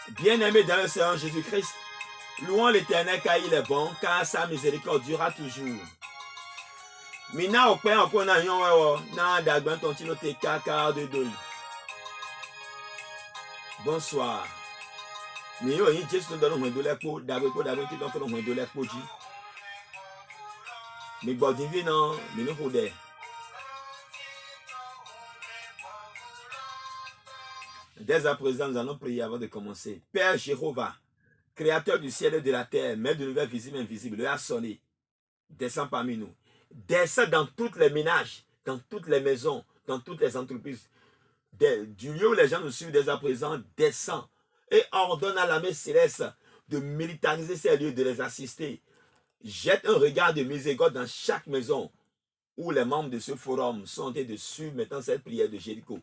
Bien-aimés dans le Seigneur Jésus-Christ, louons l'Éternel car il est bon, car sa miséricorde durera toujours. Mina au pain en na yon na dagban tontino te kaka de doi. Bonsoir. Mais yo yin Jésus donne moins de l'épo, d'abord qui donne moins de l'épo ji. Mais godin vi non, mais nous hodé. Dès à présent, nous allons prier avant de commencer. Père Jéhovah, Créateur du ciel et de la terre, Maître de l'univers visible et invisible, le a sonné. Descends parmi nous. Descends dans toutes les ménages, dans toutes les maisons, dans toutes les entreprises. Du lieu où les gens nous suivent dès à présent, descends et ordonne à l'armée céleste de militariser ces lieux, de les assister. Jette un regard de miséricorde dans chaque maison où les membres de ce forum sont en train de suivre maintenant cette prière de Jéricho.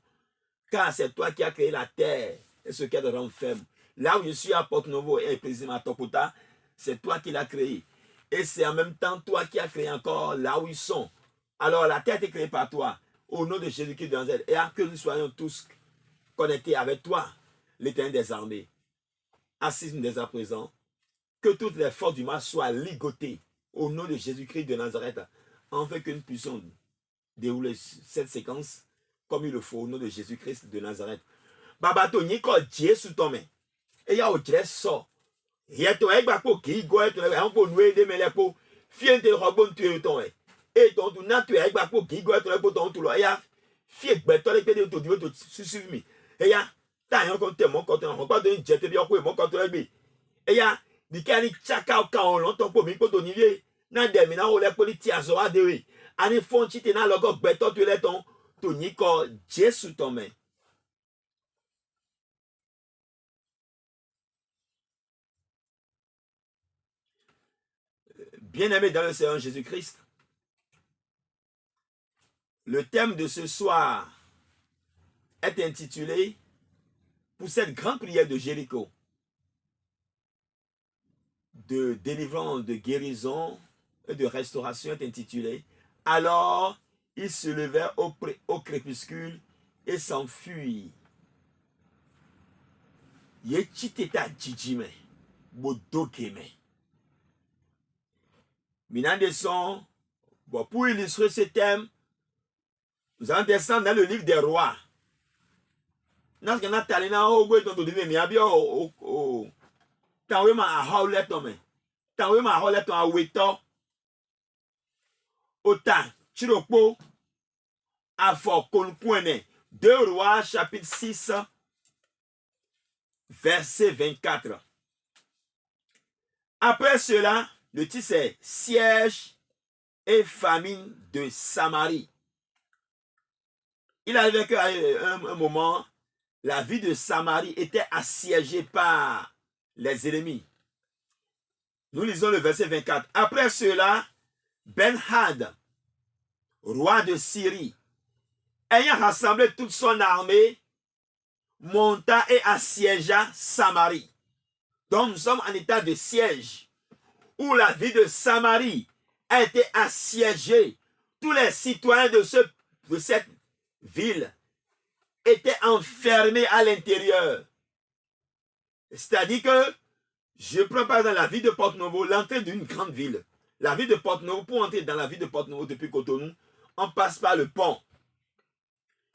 Car c'est toi qui as créé la terre et ce qu'elle rend ferme. Là où je suis à Porte-Novo et précisément à Topota, c'est toi qui l'as créé. Et c'est en même temps toi qui as créé encore là où ils sont. Alors la terre est créée par toi, au nom de Jésus-Christ de Nazareth. Et à que nous soyons tous connectés avec toi, l'Éternel des armées. Assiste-nous dès à présent. Que toutes les forces du mal soient ligotées au nom de Jésus-Christ de Nazareth, afin que nous puissions dérouler cette séquence comme il le faut au nom de Jésus-Christ de Nazareth. Babato ni ko Jésus tome. Et ya o so. Yeto e gba po ki go e to e po nu e de mele po. Fie de robon tu e ton e. E ton tu na tu e gba po ki go e to e po ton tu lo ya. Fie gbe to le pe de to di to susu mi. E ya ta yan ko te mo ko te ho pa do je te bi o ko mo ko to e gbe. E ya di ka ni chaka o ka on lo ton po mi po to ni le. Na de mi na o le po li ti azo ade we. Ani fon chi te na lo go gbe to tu le ton. Toniko Jésus tome. Bien-aimés dans le Seigneur Jésus-Christ, le thème de ce soir est intitulé, pour cette grande prière de Jéricho, de délivrance, de guérison et de restauration, est intitulé, alors il se levait au crépuscule et s'enfuit. Yechiteta djidjime, bodokeme. Maintenant, descend, bon, pour illustrer ce thème, nous allons descendre dans le livre des rois. Nous allons aller dans le livre des rois. Deux rois, chapitre 6, verset 24. Après cela, le titre c'est siège et famine de Samarie. Il arrivait qu'à un moment, la ville de Samarie était assiégée par les ennemis. Nous lisons le verset 24. Après cela, Ben-Had, roi de Syrie, ayant rassemblé toute son armée, monta et assiégea Samarie. Donc nous sommes en état de siège, où la ville de Samarie a été assiégée. Tous les citoyens de cette ville étaient enfermés à l'intérieur. C'est-à-dire que, je prends par exemple la ville de Porte-Novo, l'entrée d'une grande ville. La ville de Porte-Novo, pour entrer dans la ville de Porte-Novo depuis Cotonou, on passe par le pont.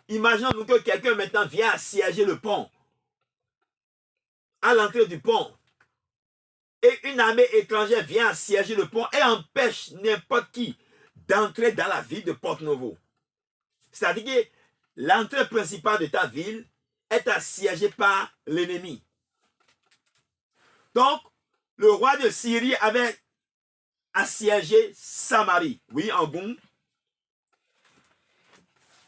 Imaginons que quelqu'un maintenant vient assiéger le pont, à l'entrée du pont. Et une armée étrangère vient assiéger le pont et empêche n'importe qui d'entrer dans la ville de Porte-Novo. C'est-à-dire que l'entrée principale de ta ville est assiégée par l'ennemi. Donc, le roi de Syrie avait assiégé Samarie. Oui, en bon.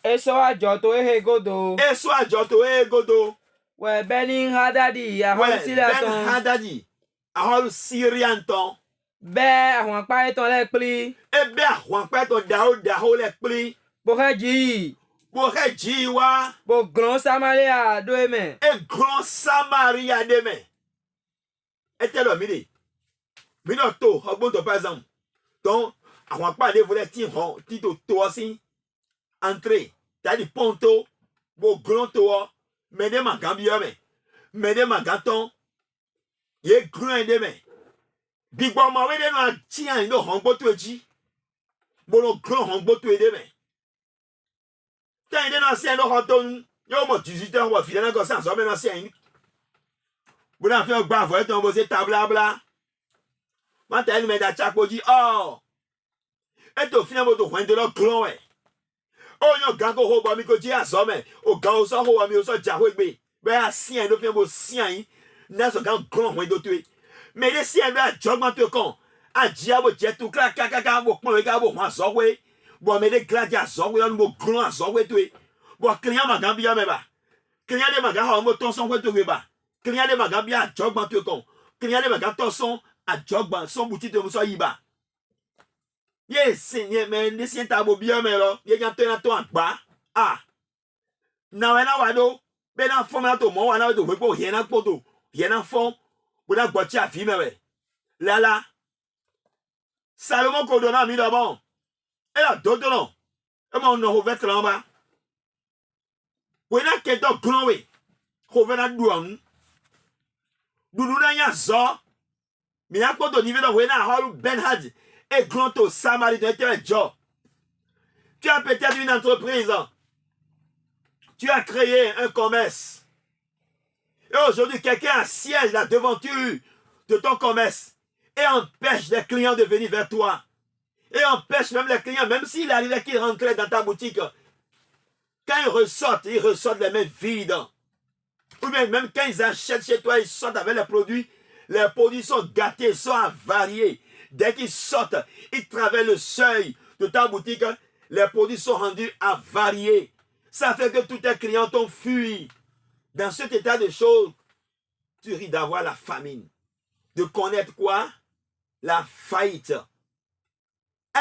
Eso ajoto ehegodo. Eso ajoto ehegodo. Ouais, Ben Hadadi, ahol Syriaton. Ben Hadadi, ahol Syriaton. Be ahwan pa eton le pli. Ebe ahwan pa eton daho le pli. Boheji. Boheji wa. Bo grand Samaria do eme. E grand Samaria deme. Était le midi. Minoto, ogbonto par exemple. Donc, ahwan pa de volet tito to aussi. Entrée. T'as dit ponto. Bo grand to. Mede ma gambio me. Mede ma gaton. Ye grand de me. Big bon ma we de no tia no hongbo to eji. Bolo grand hongbo to de me. Tan de no se no hoton yo mo 18 ans wa fi na go san so me no se yin. Bo na fe gba vo e ton bo se tabla bla. Ma ta ni me da chapoji oh. E to fi na mo to hwen de lo grand we. Oh yon gango ho ba mi ko ji aso me. O gan o so ho wa mi o so ja ho gbe. Be a sien do fi mo sien yin. Na so gan grand hwen do to e. Mais les siens là jogment te kon a diabo jetu kla kaka bo pon ga bo ma so we bo me de gladia so we on mo grand so we to e bo client ma gambia me ba client de ma ga ha mo ton son we to we ba client de ma gambia jogment te kon client de ma ga ton son a jogment son bouti de mo so yi ba yes seigneur mais les siens ta bo bien me lo ye gan te na to agba ah na we na wa do be na fo na to mo wa na do we ko ye na poto ye na fo Buna gbochi afi mewe. Lala. Salomon ko dona mi d'abord. Et là, dodono. Et mon no hovet lamba. Wena keto glowe. Hovena duan. Duduna ya zo. Mi ya koto divido wena holu benhad. Et glanto samari de tel job. Tu as peut-être une entreprise. Tu as créé un commerce. Et aujourd'hui, quelqu'un assiège la devanture de ton commerce et empêche les clients de venir vers toi. Et empêche même les clients, même s'il arrivait qu'ils rentraient dans ta boutique, quand ils ressortent les mains vides. Ou bien même quand ils achètent chez toi, ils sortent avec les produits sont gâtés, sont avariés. Dès qu'ils sortent, ils traversent le seuil de ta boutique, les produits sont rendus avariés. Ça fait que tous tes clients t'ont fui. Dans cet état de choses, tu risques d'avoir la famine. De connaître quoi? La faillite.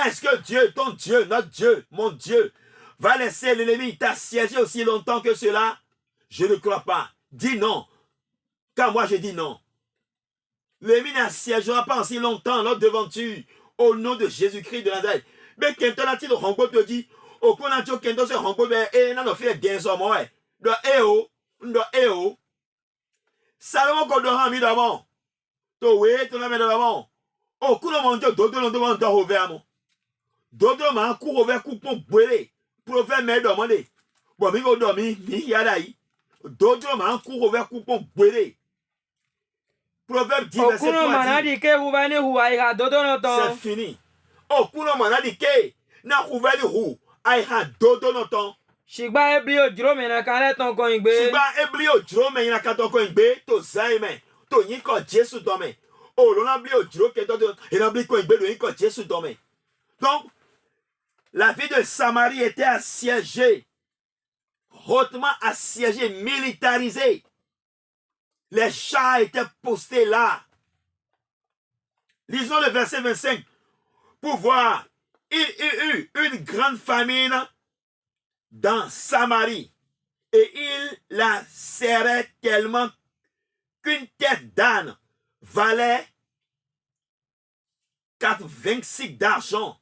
Est-ce que Dieu, ton Dieu, notre Dieu, mon Dieu, va laisser l'ennemi t'assiéger aussi longtemps que cela? Je ne crois pas. Dis non. Car moi je dis non. L'ennemi n'assiégera pas aussi longtemps notre devanture au nom de Jésus-Christ de Nazareth. Mais quand on a dit le hongo te dit, au qu'on a dit quand on se hongo, et non, on fait bien ça, moi. De eo. Ndo eo Salomon ko do han mi d'abord to we to na me d'abord o ku no monjo dodo no do mon do ove amo dodo ma ku ove ku pon bwele proverbe me do monde bo mi go do mi ya dai dodo ma ku ove ku pon bwele proverbe 10 verset 3 manadi ke huvani huwa iha dodo no ton c'est fini o ku no manadi ke na huvani hu ai ha dodo no ton Shigba ebli ojiro me na kale ton ko igbe. Shigba ebli ojiro me na katon ko igbe to zaime to yin ko Jesu do me. O lo na bli ojiro ke to e na bli ko igbe do yin ko Jesu do me. Donc la ville de Samarie était assiégée, hautement assiégée, militarisée. Les chars étaient postés là. Lisons le verset 25 pour voir. Il y eut une grande famine dans Samarie, et il la serrait tellement qu'une tête d'âne valait 26 d'argent.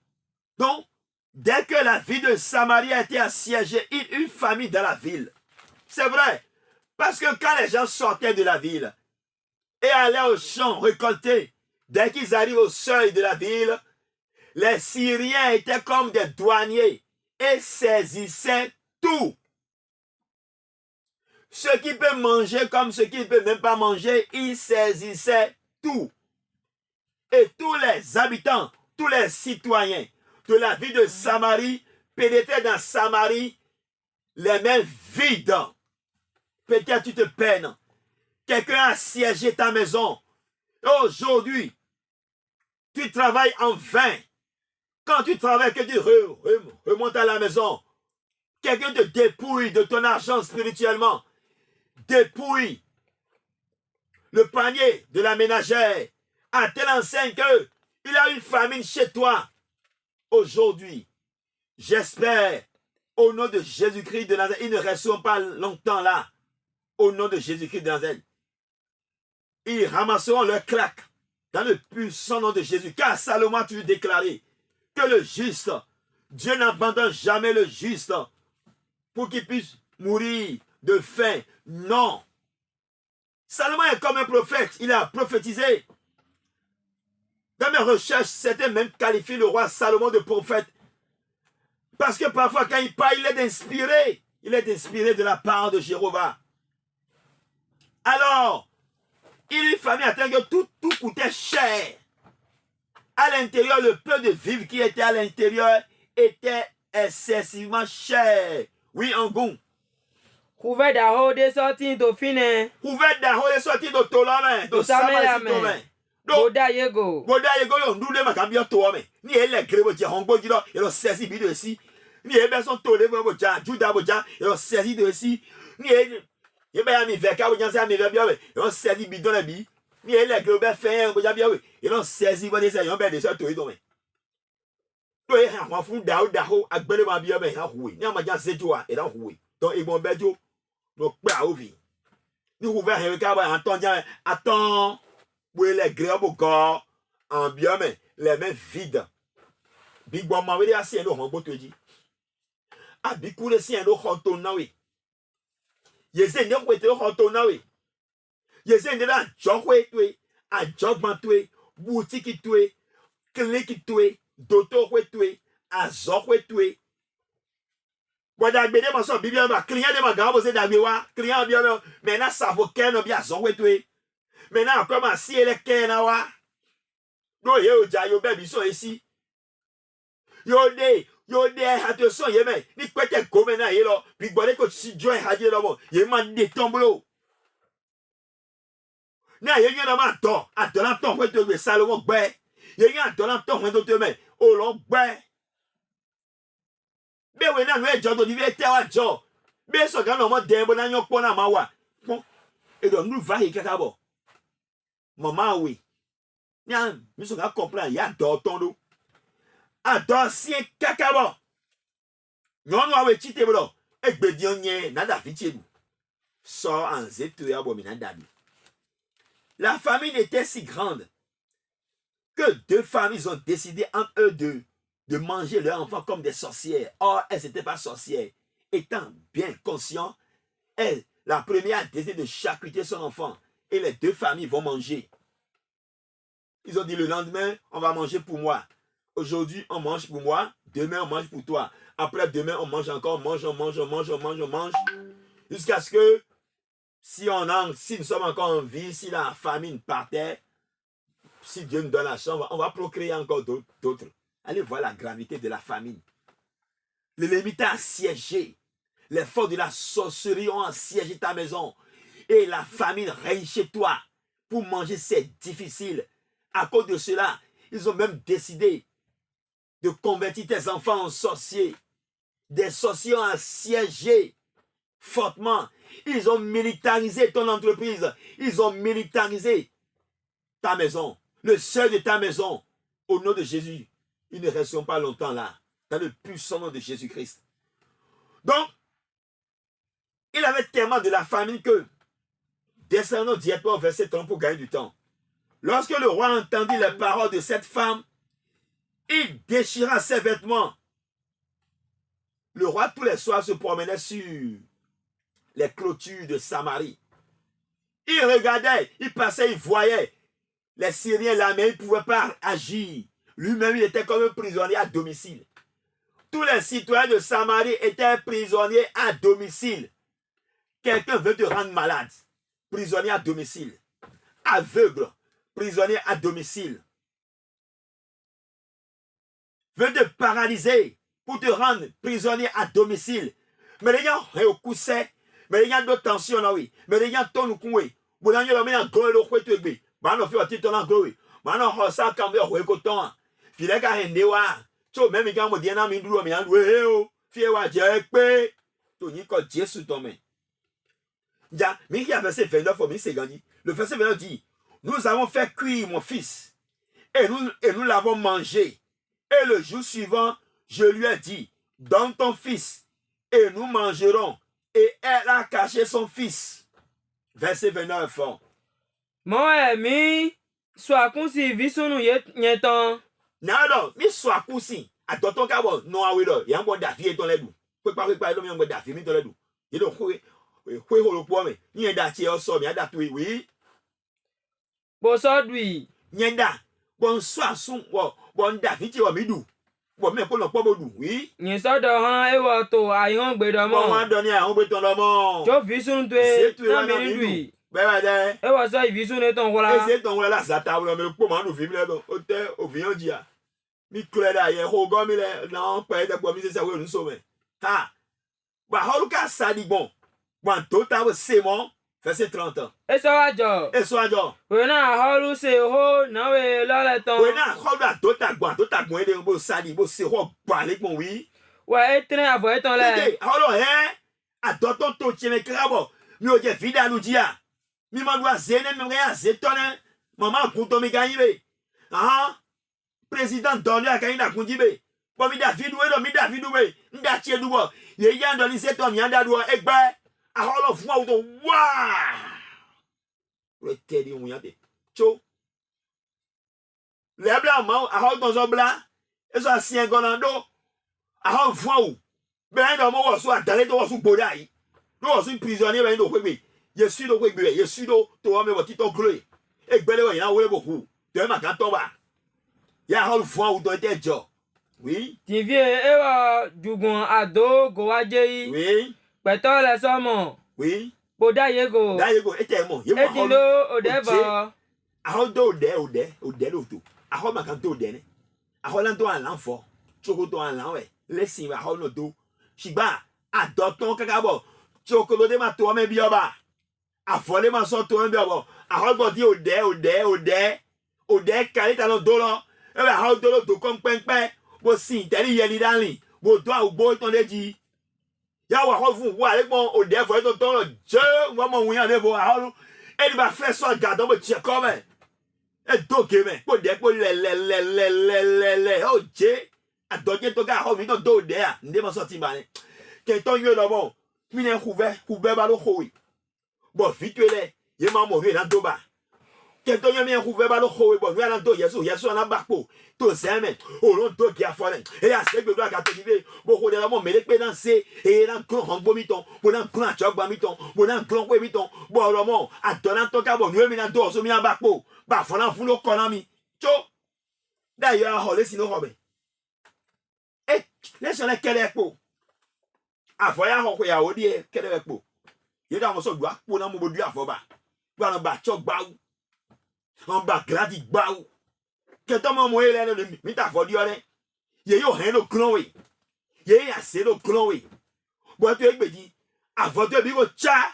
Donc, dès que la ville de Samarie a été assiégée, il y eut une famine dans la ville. C'est vrai, parce que quand les gens sortaient de la ville et allaient au champ récolter, dès qu'ils arrivent au seuil de la ville, les Syriens étaient comme des douaniers et saisissait tout. Ce qui peut manger comme ce qui ne peut même pas manger, il saisissait tout. Et tous les habitants, tous les citoyens de la ville de Samarie pénétraient dans Samarie les mains vides. Peut-être tu te peines. Quelqu'un a assiégé ta maison. Aujourd'hui, tu travailles en vain. Quand tu travailles, que tu remontes à la maison, quelqu'un te dépouille de ton argent spirituellement, dépouille le panier de la ménagère, à telle enseigne qu'il a une famine chez toi. Aujourd'hui, j'espère, au nom de Jésus-Christ de Nazareth, ils ne resteront pas longtemps là, au nom de Jésus-Christ de Nazareth. Ils ramasseront leurs claques dans le puissant nom de Jésus, car Salomon a toujours déclaré que le juste, Dieu n'abandonne jamais le juste pour qu'il puisse mourir de faim. Non. Salomon est comme un prophète. Il a prophétisé. Dans mes recherches, certains même qualifient le roi Salomon de prophète. Parce que parfois, quand il parle, il est inspiré. Il est inspiré de la part de Jéhovah. Alors, il eut famille à tel que tout coûtait cher. À l'intérieur, le peu de vivres qui était à l'intérieur était excessivement cher. Oui, en goût. Couvert d'arro de sorti to fine. Ouvert d'arro de sorti de tolame. De samasi Boda yego. Boda yego yo ndule makambio tome. Ni ele grebo je hongbo jiro. Elo sesi bido si. Ni ebe son tole bo ja. Juda bo ja. Elo sesi de si. Ni ele. Yebe ya mi veka bo janse ya mi vebia we. Elo sesi bidon le bi. Ni ele grebo be fe bo ja bia we. Elo sesi bo de se yon be de so to ido me. To e han fun da ho agbele ma bia be han huwe. Ni ama jan se jo a e dan huwe. Don egbon bejo. No pa ovi. Ni ouvert he ka ba anton jan attends. Oui, les grèves corps en bien, mais les mains vides. Big Bon Mawe, a si un hongo te dit. A bikou le si un honton nawe. Yese ne kwete honton nawe. Yese ne la jokwe twe, a jogman twe, boutique twe, clinique twe, docteur twe, a zokwe twe. Wada gbede ma so bibia ba client de ma gabo se dagbe wa, client bien mais na savo ken bien zokwe twe. Maintenant, comment si elle est kenawa? No, yo, yo, baby, so ici. Yo, attention, yé, mais, ni quoi t'es gommé na, yé, là, puis bon, que si Joy a dit là, bon, yé, man, des tombeaux. Na, yé, y'en a ma tort, à ton temps, ouais, te Salomon, bé. Yé, y'en a ton temps, ouais, te mets, oh, l'on, bé. Mais, ouais, na, ouais, John, on dit, t'es à John. Mais, ce gars, non, moi, d'un bon, yon, pour la mawa. Bon, et donc, nous, va, y, kakabo. Maman, oui. Nyan, nous sommes comprendre, il y a d'autres nous. A d'anciens cacabo. Non, nous avons chité, bro. Et bédion, nada fiché nous. Sort en zétu et abominable. La famille était si grande que deux familles ont décidé entre eux deux de manger leurs enfants comme des sorcières. Or, elles n'étaient pas sorcières. Étant bien conscients, la première a décidé de charcuter son enfant. Et les deux familles vont manger. Ils ont dit le lendemain, on va manger pour moi. Aujourd'hui, on mange pour moi. Demain, on mange pour toi. Après, demain, on mange encore. On mange. Jusqu'à ce que, si nous sommes encore en vie, si la famine partait, si Dieu nous donne la chance, on va procréer encore d'autres. Allez voir la gravité de la famine. L'ennemi t'a assiégé. Les forces de la sorcellerie ont assiégé ta maison. Et la famine règne chez toi. Pour manger, c'est difficile. À cause de cela, ils ont même décidé de convertir tes enfants en sorciers. Des sorciers ont assiégé fortement. Ils ont militarisé ton entreprise. Ils ont militarisé ta maison. Le seuil de ta maison. Au nom de Jésus, ils ne resteront pas longtemps là. Dans le puissant nom de Jésus-Christ. Donc, il avait tellement de la famine que descendons directement au verset 30 pour gagner du temps. Lorsque le roi entendit les paroles de cette femme, il déchira ses vêtements. Le roi tous les soirs se promenait sur les clôtures de Samarie. Il regardait, il passait, il voyait les Syriens là, mais il ne pouvait pas agir. Lui-même, il était comme un prisonnier à domicile. Tous les citoyens de Samarie étaient prisonniers à domicile. Quelqu'un veut te rendre malade. Prisonnier à domicile. Aveugle. Prisonnier à domicile. Veut te paralyser pour te rendre prisonnier à domicile. Mais les gens ont coussé. Mais les gens ont tension là oui. Mais les gens ont ton coué. Bon là il y a un gros le coué tu es. Bah non fait un petit ton gros. Bah non ça quand on veut coton. Filet ka hende wa. Tu même quand on dit na mi duro mi an we o. Fie wa je pe. Tu ni ko Jésus ton main. Ja, mais il y a verset 29 au c'est gagné. Le verset 29 dit, nous avons fait cuire mon fils et nous l'avons mangé. Et le jour suivant, je lui ai dit, donne ton fils et nous mangerons. Et elle a caché son fils. Verset 29. Moi, mi, soit conçu, visons-nous yeton. Non, mi soit conçu. À ton cabo, non, ah oui, il y a un bon d'affaires dans les doux. Peut pas préparer l'homme, il y a un bon d'affaires dans les doux. Il est hui ho lo po me nye da ti o so mi ada tu oui Bo so dui. nye da bon so asun bon da fi ti o mi du bon me ko lo po bo du oui Yin so do han e wo to ayon gbe do bon mo. wa do ni a o gbe ton lo mo Jo vi sun se twe tu na na mi mi dui. du be wa de E wo so vi sun ne ton e wala. se ton la sa ta wo me po ma du fi mi le do o te o vi on ji a mi kle da ye ho go mi le na pe de bo mi se sa we nu so me ha ba ho lu ka sa di bon bon total c'est mon verset 30 E so ajo. et so ajo We na holu se ho na we lo le ton. we na ho da total gbo de bo sa di bo se ho ba le gbon wi We e tren avo e ton le. Dede, alors hein, à tonton to tiene krabo, mi o je vida lu dia. Mi ma doit zene mi rien zetone. Maman kunto mi gayibe. Ah, président donné a gayin da kunjibe. Bo mi David we, nda tie du bo. Ye yan do li zeton mi anda do egbe. Alors fun o to wa. Le tedi un yate. Cho. Le blanc ma a ho ton zo blanc. E so asien gonando. A fun ou ben do mo wo so adale do wo so gboda yi do wo so prisonnier ben do kwegbe Yesu do kwegbe Yesu do to wa me wo ti ton kle egbele wo yan wo le boku de ma kan ton ba ya ha fun ou do te jo oui Ti vie e wo jugun ado go waje yi. oui Peto le so mo. oui Bo da ye go. da ye go ete mo ye E ti mo lo o de bo. a ho do de lo to a ho ma kan to de ne a ho lan to an lan fo choko to an lan we lesin wa ho no do shigba adoton kakabo chokolo de ma to me bi oba afole ma so to me bi obo a ho go di ode kale ta no do lo e ba ho do lo to kon penpen bo sin teri ye li danlin bo do a ugbo ton leji ya wa ho fun wa le gbon ode fo to ton lo je wa mo win ade bo a ho e di ba fe so gadon bo che ko me e do ke me po de po le o je adoje to ga ho mi no do de a nde mo so ti ba ni ke to yo lo mo mi ne kuve ba lo ho wi bo fitwele ye ma mo wi na do ba ke to yo mi kuve ba lo ho wi bo wi na do yesu na ba po to se me o lo do ki afole e a se gbe do aga to ni bo ko de mo mele pe dan se e na kro han gbo mi ton bo na kro acho gba mi ton bo na kro pe mi ton bo lo mo adona to ka bo wi mi na do so mi na ba po ba fo na fun lo ko na mi cho da yo a ho le si no ho be e le so le kele po afoya ho ko ya odi e kele po ye da mo so gba po na mo bodu afoba gba na ba cho gba u on ba gradi gba u ke to mo ele no mi ta fo di ore ye yo hen lo klon we ye ya se lo klon we bo to egbeji afoto bi ko cha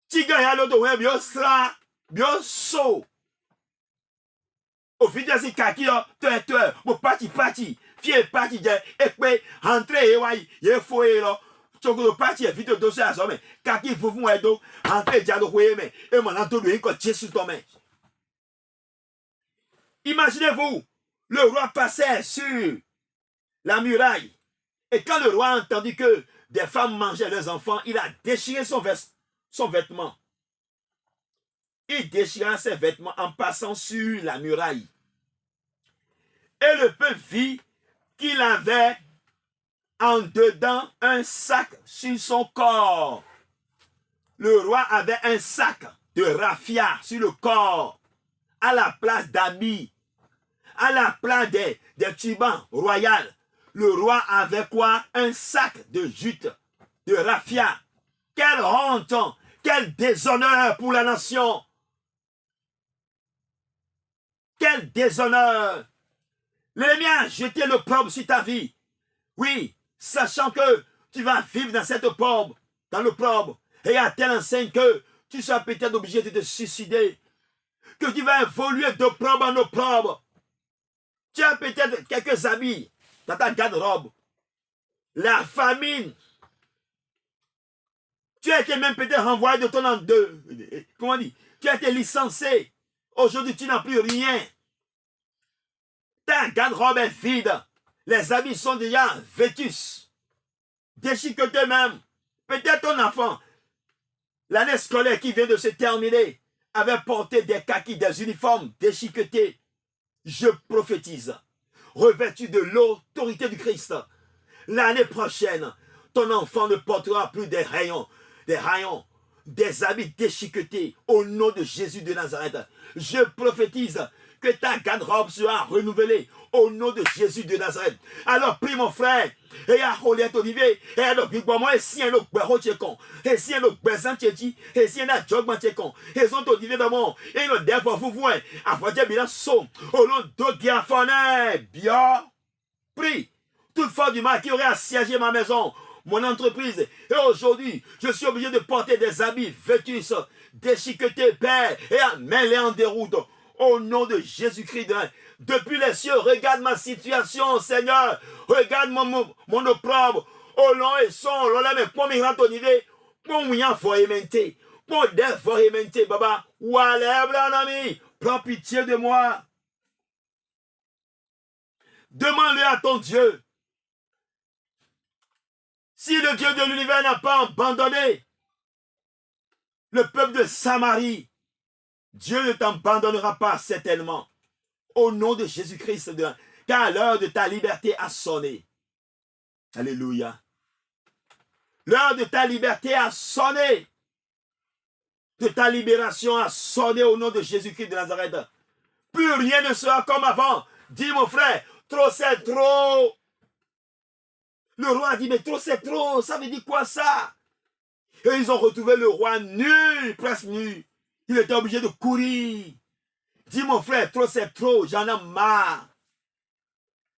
tiga ya lo to we bi o sra bi o so ofija si kaki yo to mo party fie party je epe entre e wa ye fo e lo chokolo party e fito do se aso me kaki funfun e do entre ja do we me e mo na to do ko Jesu to me. Imaginez-vous, le roi passait sur la muraille et quand le roi a entendu que des femmes mangeaient leurs enfants, il a déchiré son vêtement. Il déchira ses vêtements en passant sur la muraille. Et le peuple vit qu'il avait en dedans un sac sur son corps. Le roi avait un sac de raffia sur le corps, à la place d'habits, à la place des turbans royaux. Le roi avait quoi? Un sac de jute, de raffia. Quelle honte, quel déshonneur pour la nation. Quel déshonneur. L'ennemi a jeté l'opprobre sur ta vie. Oui, sachant que tu vas vivre dans cette opprobre, dans l'opprobre, et à telle enseigne que tu seras peut-être obligé de te suicider, que tu vas évoluer d'opprobre en opprobre. Tu as peut-être quelques habits dans ta garde-robe. La famine. Tu as été même peut-être renvoyé de ton... comment on dit? Tu as été licencié. Aujourd'hui, tu n'as plus rien. Ta garde-robe est vide. Les habits sont déjà vétus. Déchiquetés même. Peut-être ton enfant, l'année scolaire qui vient de se terminer, avait porté des kakis, des uniformes déchiquetés. Je prophétise, revêtu de l'autorité du Christ, l'année prochaine, ton enfant ne portera plus des rayons, des habits déchiquetés au nom de Jésus de Nazareth. Je prophétise que ta garde-robe sera renouvelée au nom de Jésus de Nazareth. Alors prie mon frère, et à Oliette Olivier, et à l'Obigbomo, et si un autre béro tchécon, et si un autre bézan tchéti, et si un autre jogman tchécon, et sont Olivier d'abord, et le dévoi vous voyez, après j'ai bien son, au nom de Diaphoné, bien, prie, toute force du mal qui aurait assiégé ma maison, mon entreprise, et aujourd'hui, je suis obligé de porter des habits vétus, déchiquetés, père, et à mêler en déroute. Au nom de Jésus-Christ, depuis les cieux, regarde ma situation, Seigneur. Regarde mon opprobre. Au long et son, l'olé, mais pour m'y rendre au niveau, pour m'y envoyer, pour dévoyer, Baba. Oualé, ami, prends pitié de moi. Demande-le à ton Dieu. Si le Dieu de l'univers n'a pas abandonné le peuple de Samarie, Dieu ne t'abandonnera pas certainement. Au nom de Jésus-Christ, car l'heure de ta liberté a sonné. Alléluia. L'heure de ta liberté a sonné. De ta libération a sonné au nom de Jésus-Christ de Nazareth. Plus rien ne sera comme avant. Dis mon frère, trop c'est trop. Le roi a dit, mais trop c'est trop. Ça veut dire quoi ça? Et ils ont retrouvé le roi nu, presque nu. Il était obligé de courir. Dis mon frère, trop c'est trop, j'en ai marre.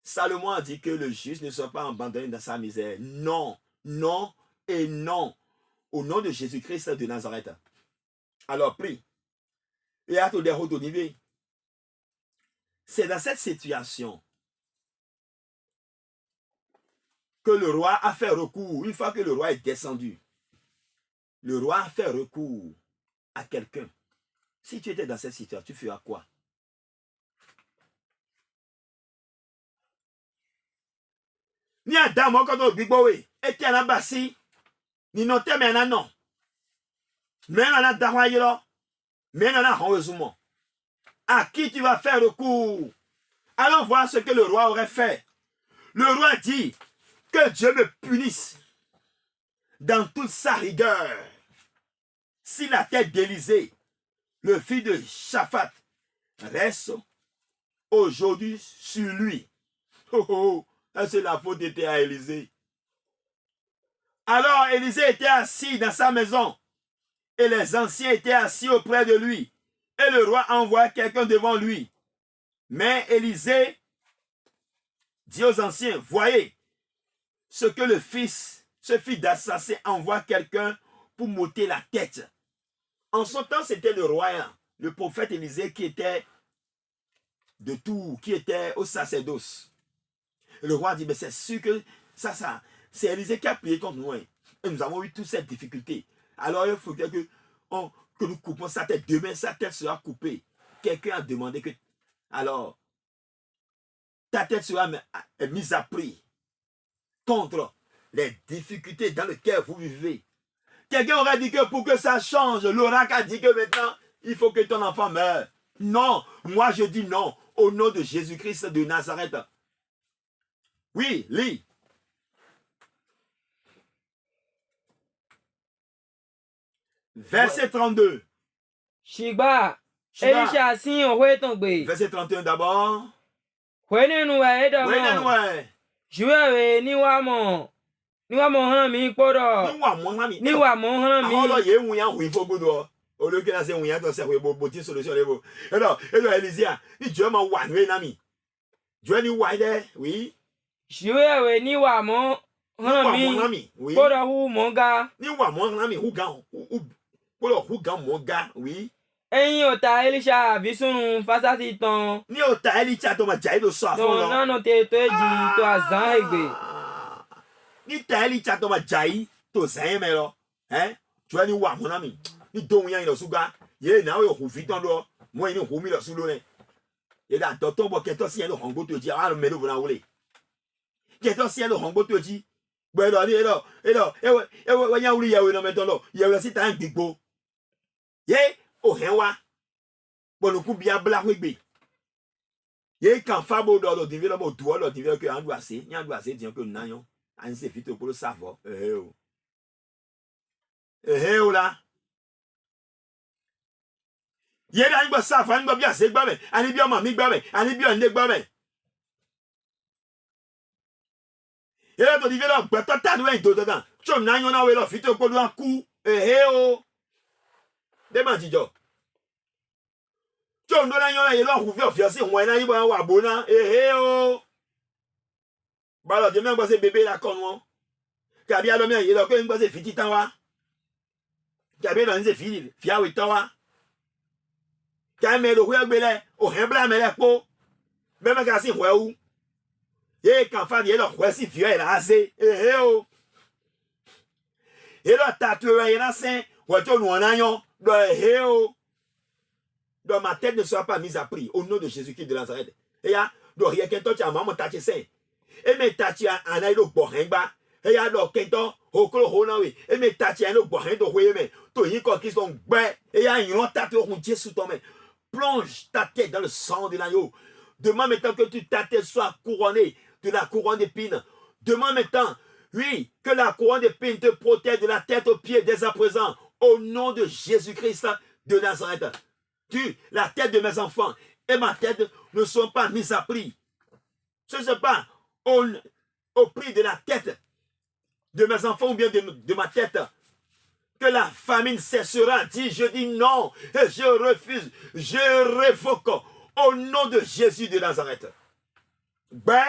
Salomon a dit que le juste ne sera pas abandonné dans sa misère. Non, non et non. Au nom de Jésus-Christ de Nazareth. Alors prie. Et à tout déroute au niveau. C'est dans cette situation que le roi a fait recours. Une fois que le roi est descendu, le roi a fait recours à quelqu'un. Si tu étais dans cette situation, tu feras quoi? Ni Adam, quand on dit, et tu es là, bassi, ni non, tu es là, non. Mais on a d'avoir, mais on a heureusement. À qui tu vas faire recours? Allons voir ce que le roi aurait fait. Le roi dit que Dieu me punisse dans toute sa rigueur. Si la tête d'Élisée, le fils de Shaphat, reste aujourd'hui sur lui. Oh oh, c'est la faute était à Élisée. Alors Élisée était assis dans sa maison et les anciens étaient assis auprès de lui. Et le roi envoie quelqu'un devant lui. Mais Élisée dit aux anciens, voyez ce que ce fils d'assassin envoie quelqu'un pour m'ôter la tête. En son temps, c'était le roi, le prophète Élisée qui était de tout, qui était au sacerdoce. Et le roi dit, mais c'est sûr que ça, c'est Élisée qui a prié contre nous. Et nous avons eu toute cette difficulté. Alors il faut que nous coupons sa tête. Demain, sa tête sera coupée. Quelqu'un a demandé que, alors, ta tête sera mise à prix contre les difficultés dans lesquelles vous vivez. Quelqu'un aurait dit que pour que ça change, l'oracle a dit que maintenant, il faut que ton enfant meure. Non, moi je dis non, au nom de Jésus-Christ de Nazareth. Oui, lis. Verset 32. Shigba, Elisha si on ouais tombé. Verset 31 d'abord. Wene nous ouais d'abord. Ouais. Jouer ni wa mon han mi podo. Ni wa mon han mi. Alors ye wuya wi fogodo. O le ke na se wuya to se we bo ti solution le bo. Alors Élisée, ni Dieu ma wa nwe na mi. Dieu ni wa de, oui. Jouer ni wa mon han mi. Podo hu mon ga. Ni wa mon han mi hu ga. Podo hu ga mon ga, oui. Eyin ota Elisha visunu fasati ton. Ni ota Elisha to ma jai do so afon lo. Non non te ji to azan egbe. Ni ta Elisha to ma jai to zan me lo. Tu ni wa mon ami. Ni do yan lo suga. Ye na o hu fiton lo. Mo ni hu mi lo su lo ne. Ye da to to bo ke to si en lo hongbo to ji a me lo na wole. Ke to si en lo hongbo to ji. Gbe lo ni lo. E yan wuri ye we no me ton lo. Ye we si ta gbigbo. Ye o henwa bonuku bia bla wegbe ye kan fa bo do divino mo duo lo divino ke andu ase nya andu ase ti ko na yon Ani se vite pour le savoir. Là. Yéli ani gba savoir, ani gba bien se gba me, ani bien mami gba me, ani bien ne gba me. Et là, tu dis, là, tu as doué tout dedans. Tu n'as rien à voir, tu as un coup. Demande, Dijo. Tu n'as rien à voir, tu as un coup. Tu as un coup. Bah, alors, tu as un bébé là, comme moi. Tu as bien le mien, il a un peu fiti tawa. Tu as bien un peu fiti, fiawi tawa. Tu as un peu de rouille, au rembla, mais la peau. Même quand c'est où. Et quand fan il a quoi si vieux il a assez oh et là tatoué il a saint ou tu nous en ayon dans ma tête ne soit pas mise à prix au nom de Jésus-Christ de Nazareth et ya do rien que toi tu as maman taché saint et mais taché en aïlo bohengba et ya do kento okolo honawe et mais taché en bohen do mais to yi ko qui sont bé et ya yon tatoué on Dieu sous ton main plonge ta tête dans le sang de l'agneau demande maintenant que ta tête soit couronnée de la couronne d'épines. Demande maintenant, oui, que la couronne d'épines te protège de la tête aux pieds dès à présent, au nom de Jésus-Christ de Nazareth. La tête de mes enfants et ma tête ne sont pas mises à prix. Ce n'est pas au prix de la tête de mes enfants ou bien de ma tête que la famine cessera. Je dis non, et je refuse, je révoque au nom de Jésus de Nazareth. Ben,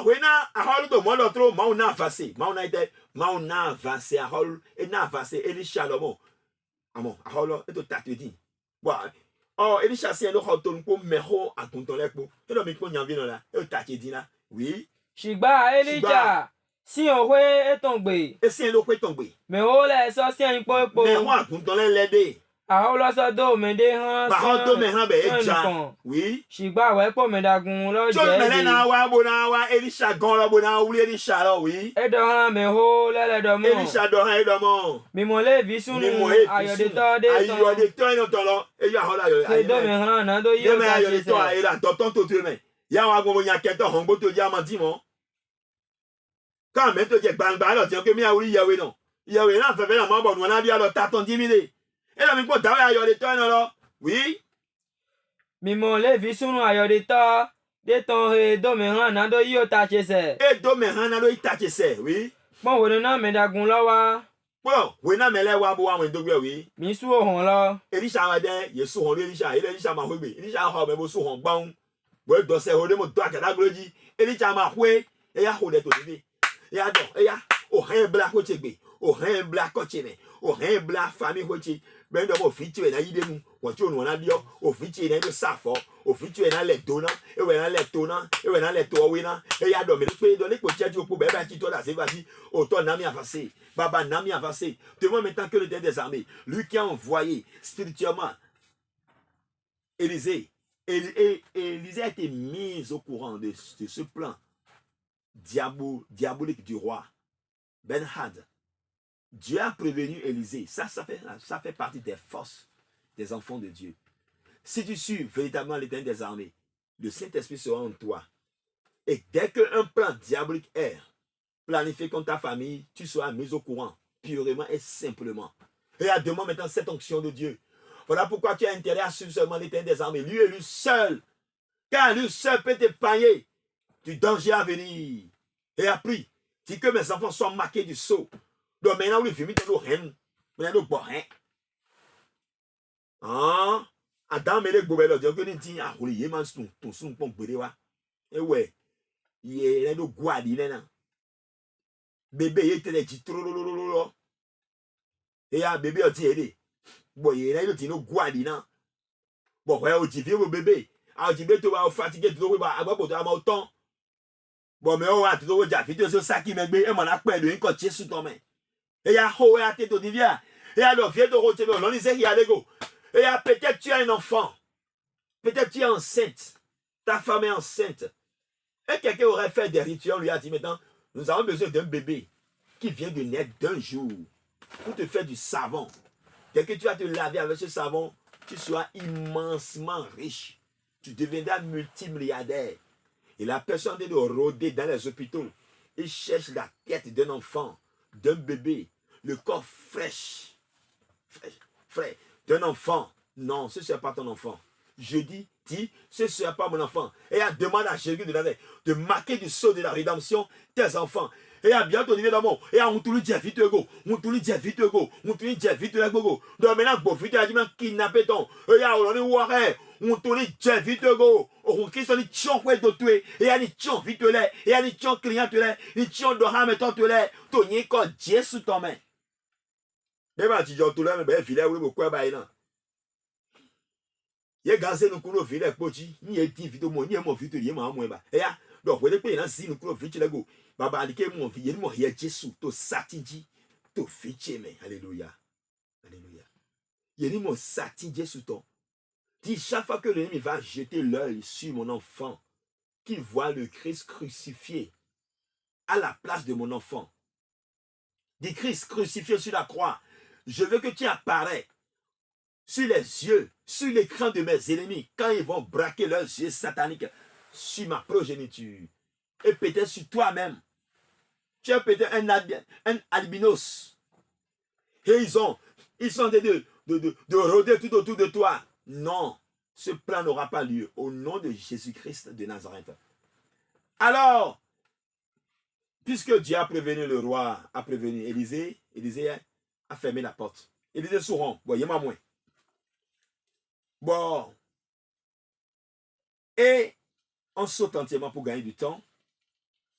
oui, na de moi l'autre, mauna avancé, mauna avancé, et na avancé, Elisha l'homme, amon, et tout tatu dit. Oh, Elisha c'est un autre pour meho à ton tolepo, et le micro n'y en vient là, et tatu dit là, oui. Shigba, Elisha, si on est tombé, et si un autre est tombé, mais on laisse ça, c'est un peu pour. Mais moi, pour ton l'aider. Ahola sa do me de han. Ba do me han be eja. Oui. Shigba we po me dagun lo je. Jo me na wa bona wa Elisha gon lo bona wuli Elisha lo oui. E do han me ho lele do mo. Elisha do han e do mo. Mi mo le vi sunu ayode to de ton. Ayode to no to lo. E ya hola yo. Se do me han na do yo ta se. To e la to ton to tu me. Ya wa go mo nya ke to hon bo to ja ma di mo. Ka me to je gbangba lo ti o ke mi awuri yawe no. Yawe na fe fe na mo bo no na bi lo ta ton 10 minutes. Et là, mais d'ailleurs, ayode to non oui. Mi mo le vi sunu ayode to de ton he do me han na do yo ta se. E do me han na do ita se, oui. Bon wo na me dagun lo wa. Bon, we na me le wa bo wa wen do gbe oui. Mi su ohun lo. Elisha wa de, Yesu hon Elisha ma hwe. Elisha ho me bo su hon gbaun. Bo do se ho de mo do akada gloji. Elisha ma hwe, e ya ho de to ni. E ya do, e ya o hen bla ko chegbe. O hen bla ko cheme. O hen bla famille ho chi. Ben do mo fitu e na yide mu won ti onu na dio o fitu e na do safo o fitu e na le to na e we na le to na e we na le to we na e ya do mi pe do le po che ti o po be ba ti to da se va ti o to na mi avancé baba na mi avancé demande maintenant que le Dieu des armées lui qui a envoyé spirituellement Élisée Élisée a été mise au courant de ce plan diabolique du roi Ben-Had. Dieu a prévenu Élisée. Ça fait partie des forces des enfants de Dieu. Si tu suis véritablement l'Éternel des armées, le Saint-Esprit sera en toi. Et dès qu'un plan diabolique est planifié contre ta famille, tu seras mis au courant, purement et simplement. Et à demande maintenant cette onction de Dieu. Voilà pourquoi tu as intérêt à suivre seulement l'Éternel des armées. Lui et lui seul. Car lui seul peut t'épargner du danger à venir. Et appris, dis que mes enfants soient marqués du sceau. Donc maintenant, oui, filmer de l'oreille, mais de l'oreille. Ah, Adam, mais les gobelins, donc on dit, ah, oui, il y a un ton son pour boire. Et ouais, il y a un guadi là. Bébé, il était dit trop. Et un bébé a dit, bon, il y a un guadi là. Bon, ouais, on dit, vieux bébé. Ah, tu bébé, tu vas fatiguer, tu dois avoir pour toi, autant. Bon, mais on va te dire, tu dois faire ça qui m'a dit, et mon appel de une côte sous ton main. Et ya ho ya te divia et ya le vieux de rotelo non disait qu'il y a lego et ya peut-être tu as un enfant, peut-être tu es enceinte, ta femme est enceinte et quelqu'un aurait fait des rituels, lui a dit maintenant nous avons besoin d'un bébé qui vient de naître d'un jour pour te faire du savon. Dès que tu vas te laver avec ce savon, tu seras immensement riche, tu deviendras multimilliardaire. Et la personne est de rôder dans les hôpitaux. Il cherche la tête d'un enfant, d'un bébé, le corps fraîche, frais, d'un enfant. Non, ce ne sera pas ton enfant. Je dis, ce ne sera pas mon enfant. Et elle demande à Jésus de Nazareth de marquer du sceau de la rédemption tes enfants. Et à bientôt niveau d'amour. Et à on dit vite go. On dit vite go. On dit vite go. Donc maintenant, bon, vite a dit kidnapper ton. Et à on est waré. On dit vite go. On qui sont les chiens quoi de tuer. Et à les chiens vite là. Et à les chiens clients là. Les chiens de ram et ton là. Ton y quand Dieu sous ton main. Mais bah tu dis tout là mais ben filet oui pourquoi bah non. Ye gazé nous coulons filet petit. Ni est vite mon ni mon vite ni moi ba. Et à donc vous êtes là si nous coulons vite là go. Baba alike mon vie, il m'a Jésus, to satiji, to fiche me. Alléluia. Alléluia. Il m'a satiji sous ton. Dit chaque fois que l'ennemi va jeter l'œil sur mon enfant, qu'il voit le Christ crucifié à la place de mon enfant. Dit Christ crucifié sur la croix. Je veux que tu apparais sur les yeux, sur l'écran de mes ennemis, quand ils vont braquer leurs yeux sataniques sur ma progéniture. Et peut-être sur toi-même. Tu es peut-être un albinos. Et ils sont de rôder tout autour de toi. Non, ce plan n'aura pas lieu au nom de Jésus-Christ de Nazareth. Alors, puisque Dieu a prévenu le roi, a prévenu Élisée, Élisée a fermé la porte. Élisée sourd, voyez-moi moins. Bon. Et on saute entièrement pour gagner du temps.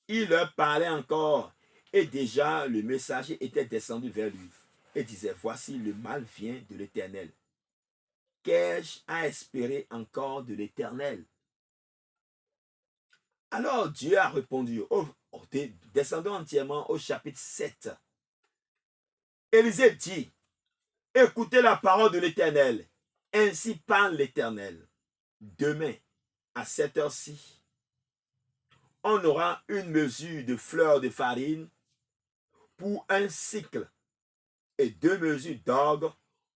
Il leur parlait encore et déjà le messager était descendu vers lui et disait, voici le mal vient de l'Éternel. Qu'ai-je à espérer encore de l'Éternel? Alors Dieu a répondu, descendons entièrement au chapitre 7. Élisée dit, écoutez la parole de l'Éternel, ainsi parle l'Éternel. Demain, à cette heure-ci, on aura une mesure de fleur de farine pour un cycle et 2 mesures d'orge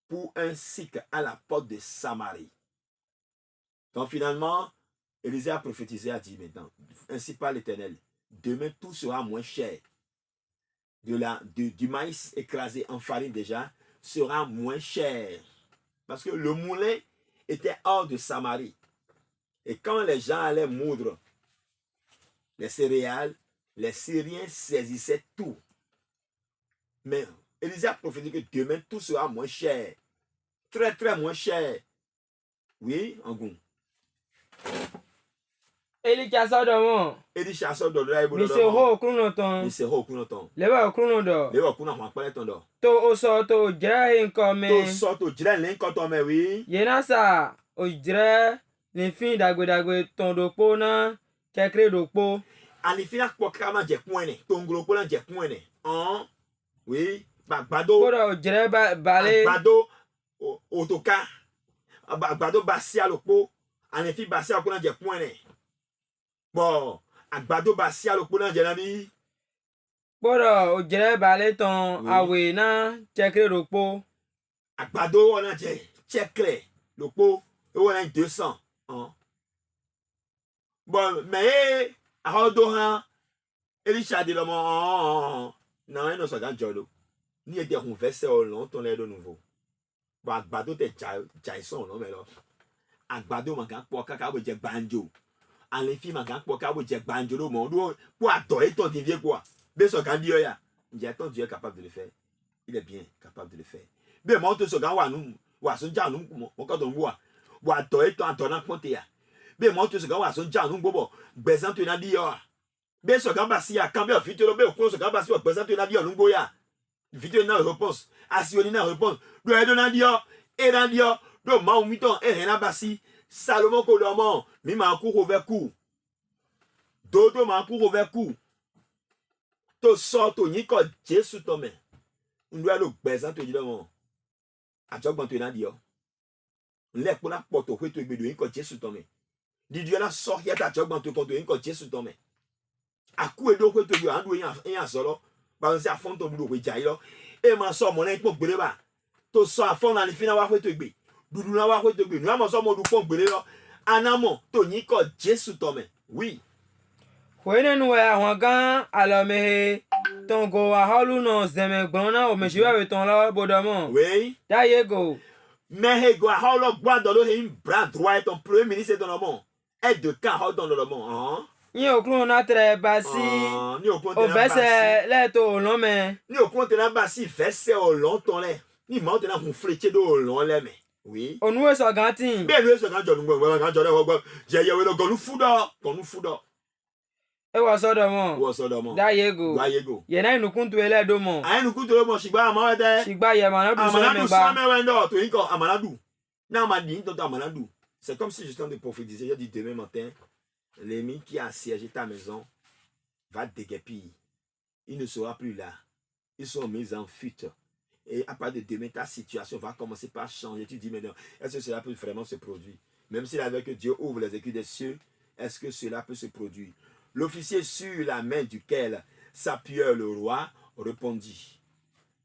pour un cycle à la porte de Samarie. Donc finalement, Élisée a prophétisé, a dit maintenant, ainsi parle l'Éternel, demain tout sera moins cher. Du maïs écrasé en farine déjà sera moins cher. Parce que le moulin était hors de Samarie. Et quand les gens allaient moudre les céréales, les Syriens saisissaient tout. Mais Élisée a prophétisé que demain tout sera moins cher. Très très moins cher. Oui, en goût. Eli chasseur de mon. Eli chasseur de l'œil. Misero krunoton. Misero krunoton. Leva krunodo. Leva krunoton. Krunoton. To oso to jere inkome. To so to jere l'inkotome oui. Yenasa o jere l'infin dagwe tondokpo na kekre dokpo. Alifina kwakama je kwene. Tongolokpo na je kwene. Oui. Bagbado. Boro jere balé. Bagbado otoka. Bagbado basia lokpo. Alifi basia lokpo na je kwene. Bon, agbado basia lokpo na je nami. Boro o jere balé ton awe na kekre dokpo. Agbado on a je chekre lokpo. On a 200. Bon, mais a do han Elisha dit le non, non so gan jolo. Ni était on verset au long ton de nouveau. Bon, agbado te jaison non mais là. Agbado man gan po kaka bo je banjo. En les filles man gan po kaka bo je banjo lo mon do pour adorer ton Dieu quoi. Mais so gan Dieu ya. J'ai ton Dieu est capable de le faire. Il est bien capable de le faire. Mais mon to so gan wa nu wa so ja nu mo ko don wa. Wa adorer ton na ponte ya. Mais mon to so gan wa so ja nu bobo. Bezan to na di yo. Mais so gan basi ya camber fitelo be ko so gan basi wa bezan to na di yo nu go ya. Vidéo na réponse, assuré na réponse. Doit donner Dieu, et dans Dieu, do maomiton et rien basi. Salomon Kolomo, mi ma cour over coup. Dodo ma cour over coup. To sorto ni ko Jésus tome. On doit le besoin te dire mon. A jog ban to na Dieu. Le pour la porte au to be do ko Jésus tome. Di Dieu la sort ya ta jog ban to ko do ko Jésus tome. A ku e do ko to be andu en solo. Ba se afon to budo ko jai lo e ma so mo na ipo gbere ba to so afon na ni fina wa ko to gbe dudu na wa ko to gbe nu ma so mo du pon gbere lo anamo to yin ko Jesu to me oui Wene nuwe ahwagan alame tongo aholu no zeme grona o meshiwa weton la bodamo. Oui. Da yego. Mais Hego, Holo, Guadolo, un bras droit, ton premier ministre dans le monde. Aide de cas dans le monde. Hein? Ni okun na tre basi. Ni au compte O de vese le to lome. Ni au compte de la bassi, verset au long ton lait. Ni monte dans mon fléché de au long lait, mais. Oui. O nuwe so gantin. Bien, lui, ce grand j'ai eu le gonu fouda. E wa so do mo. Ou ça d'amant. Da yego. Là, Yego. Ye na inu tu ele do mo. Aïe, nous coûte le mon chigba, amade. Shigba ye ma na du so Amanadou, me ça ba. me wendo, tu es encore Amanadou. Non, m'a dit, toi, Amanadou. C'est comme si j'étais en train de prophétiser. J'ai dit demain matin, l'ennemi qui a assiégé ta maison va déguerpir. Il ne sera plus là. Ils sont mis en fuite. Et à partir de demain, ta situation va commencer par changer. Tu dis, mais non, est-ce que cela peut vraiment se produire? Même s'il avait que Dieu ouvre les écus des cieux, est-ce que cela peut se produire? L'officier sur la main duquel s'appuyait le roi répondit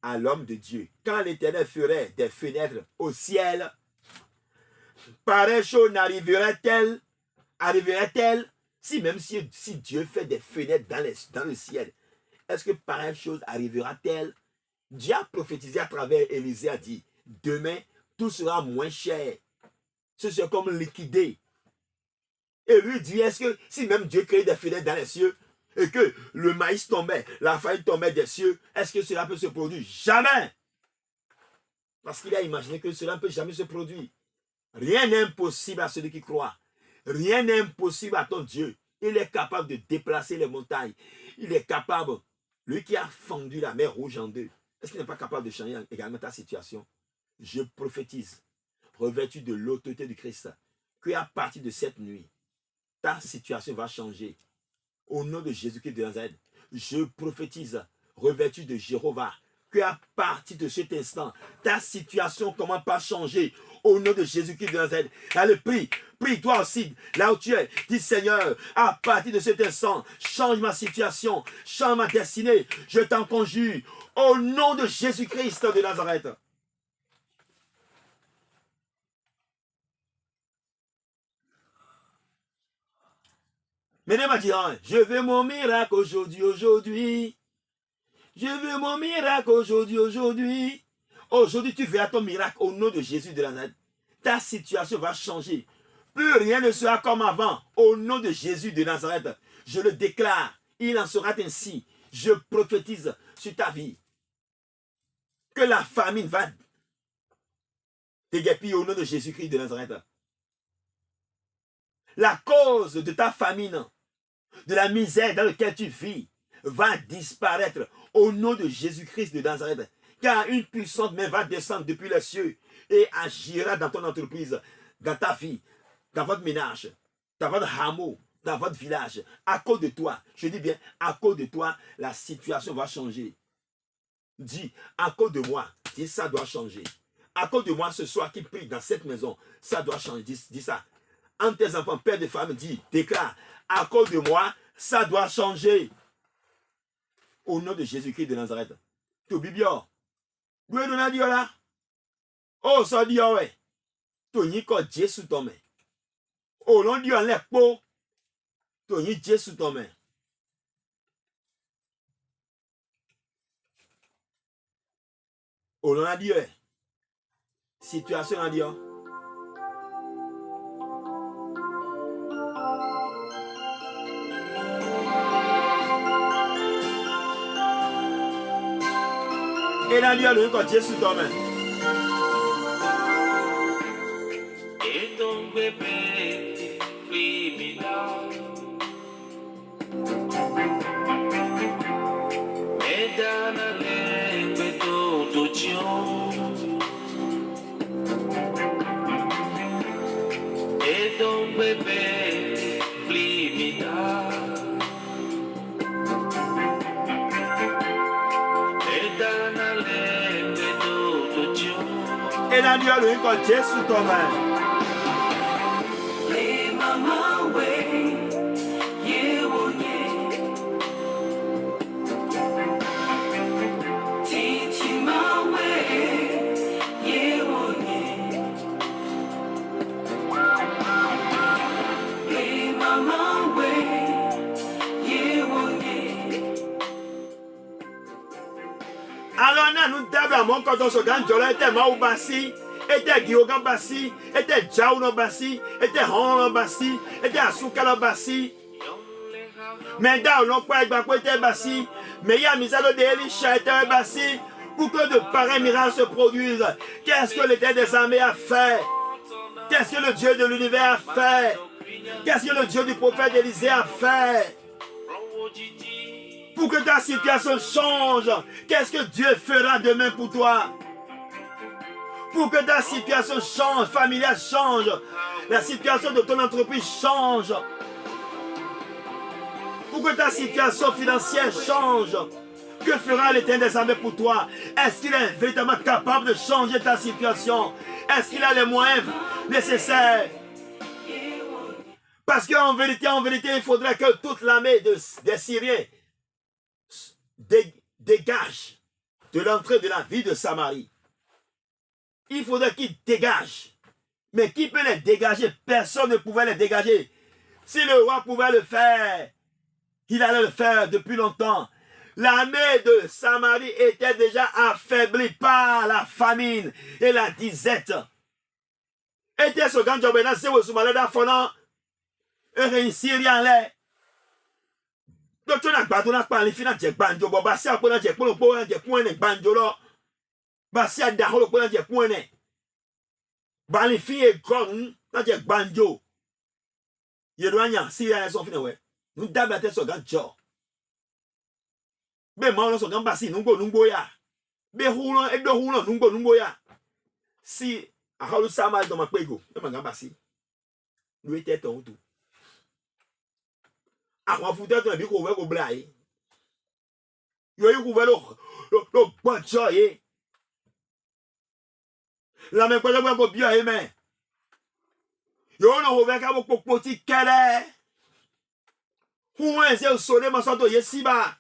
à l'homme de Dieu, quand l'Éternel ferait des fenêtres au ciel, pareille chose n'arriverait-elle si même si Dieu fait des fenêtres dans le ciel, est-ce que pareille chose arrivera-t-elle? Dieu a prophétisé à travers Élisée, a dit, demain, tout sera moins cher. Ce sera comme liquidé. Et lui dit, est-ce que si même Dieu crée des fenêtres dans les cieux, et que le maïs tombait, la farine tombait des cieux, est-ce que cela peut se produire? Jamais! Parce qu'il a imaginé que cela ne peut jamais se produire. Rien n'est impossible à celui qui croit. Rien n'est impossible à ton Dieu. Il est capable de déplacer les montagnes. Il est capable, lui qui a fendu la mer rouge en deux, est-ce qu'il n'est pas capable de changer également ta situation? Je prophétise, revêtu de l'autorité du Christ, qu'à partir de cette nuit, ta situation va changer. Au nom de Jésus-Christ de Nazareth, je prophétise, revêtu de Jéhovah, qu'à partir de cet instant, ta situation commence par changer. Au nom de Jésus-Christ de Nazareth, allez, prie toi aussi, là où tu es. Dis Seigneur, à partir de cet instant, change ma situation, change ma destinée. Je t'en conjure, au nom de Jésus-Christ de Nazareth. Mesdames, je veux mon miracle aujourd'hui. Je veux mon miracle aujourd'hui. Aujourd'hui, tu verras ton miracle au nom de Jésus de Nazareth. Ta situation va changer. Plus rien ne sera comme avant. Au nom de Jésus de Nazareth, je le déclare. Il en sera ainsi. Je prophétise sur ta vie que la famine va déguerpir au nom de Jésus-Christ de Nazareth. La cause de ta famine, de la misère dans laquelle tu vis, va disparaître au nom de Jésus-Christ de Nazareth. Car une puissante main va descendre depuis les cieux et agira dans ton entreprise, dans ta vie, dans votre ménage, dans votre hameau, dans votre village. À cause de toi, je dis bien, à cause de toi, la situation va changer. Dis, à cause de moi, dis, ça doit changer. À cause de moi, ce soir qui prie dans cette maison, ça doit changer. Dis ça. Entre tes enfants, père de famille, dis, déclare, à cause de moi, ça doit changer. Au nom de Jésus-Christ de Nazareth. Tu bibio. Où est le Dieu là? Oh, ça dit, ouais. Tu n'y connais Jésus ton main. Oh, l'on dit en l'épo. Tu n'y Jésus ton main. Oh, l'on a dit, ouais. Situation a dit, et là, Dieu, le quand Jésus t'en met. Et donc, bébé, criminal. Et dans la langue d'autotion. Et donc, bébé, criminal. Et là, Dieu, le quand Jésus t'en met. mon quand on se gagne, était Maou Bassi, était Guillaume Bassi, était Jaouno Bassi, était Hon Bassi, était Asukala Bassi. Mais dans l'on peut être Bassi, mais il y a Misalo de Elisha était Bassi, pour que de pareils miracles se produisent. Qu'est-ce que l'Éternel des armées a fait? Qu'est-ce que le Dieu de l'univers a fait? Qu'est-ce que le Dieu du prophète Élisée a fait? Pour que ta situation change, qu'est-ce que Dieu fera demain pour toi? Pour que ta situation change, familiale change, la situation de ton entreprise change. Pour que ta situation financière change, que fera l'Éternel des armées pour toi? Est-ce qu'il est véritablement capable de changer ta situation? Est-ce qu'il a les moyens nécessaires? Parce qu'en vérité, il faudrait que toute l'armée des Syriens dégage de l'entrée de la ville de Samarie. Il faudrait qu'ils dégagent. Mais qui peut les dégager? Personne ne pouvait les dégager. Si le roi pouvait le faire, il allait le faire depuis longtemps. L'armée de Samarie était déjà affaiblie par la famine et la disette. Était ce grand job c'est où Soumalé d'Affonan et réussir en l'air. Donc tu n'as pas de finance de banjo, bassi à point de point de point de banjo là. Bassi à daholo point de point de. Bali fille gong na de banjo. Yedoanya si ya so fina we. Nous d'abord ce grand job. Mais moi, on a bassi, nous ya. Mais roulant et de roulant, nous ya. Si, à Halu Sama dans ma pego, on a bassi. Nous était ton tout. À quoi foutre ton bico ouvert au blaye. Yo y ouvert le bon joy. La même chose pour bien aimer. Yo on ouvert comme un petit calais. Où est-ce que sonné ma santo yesiba?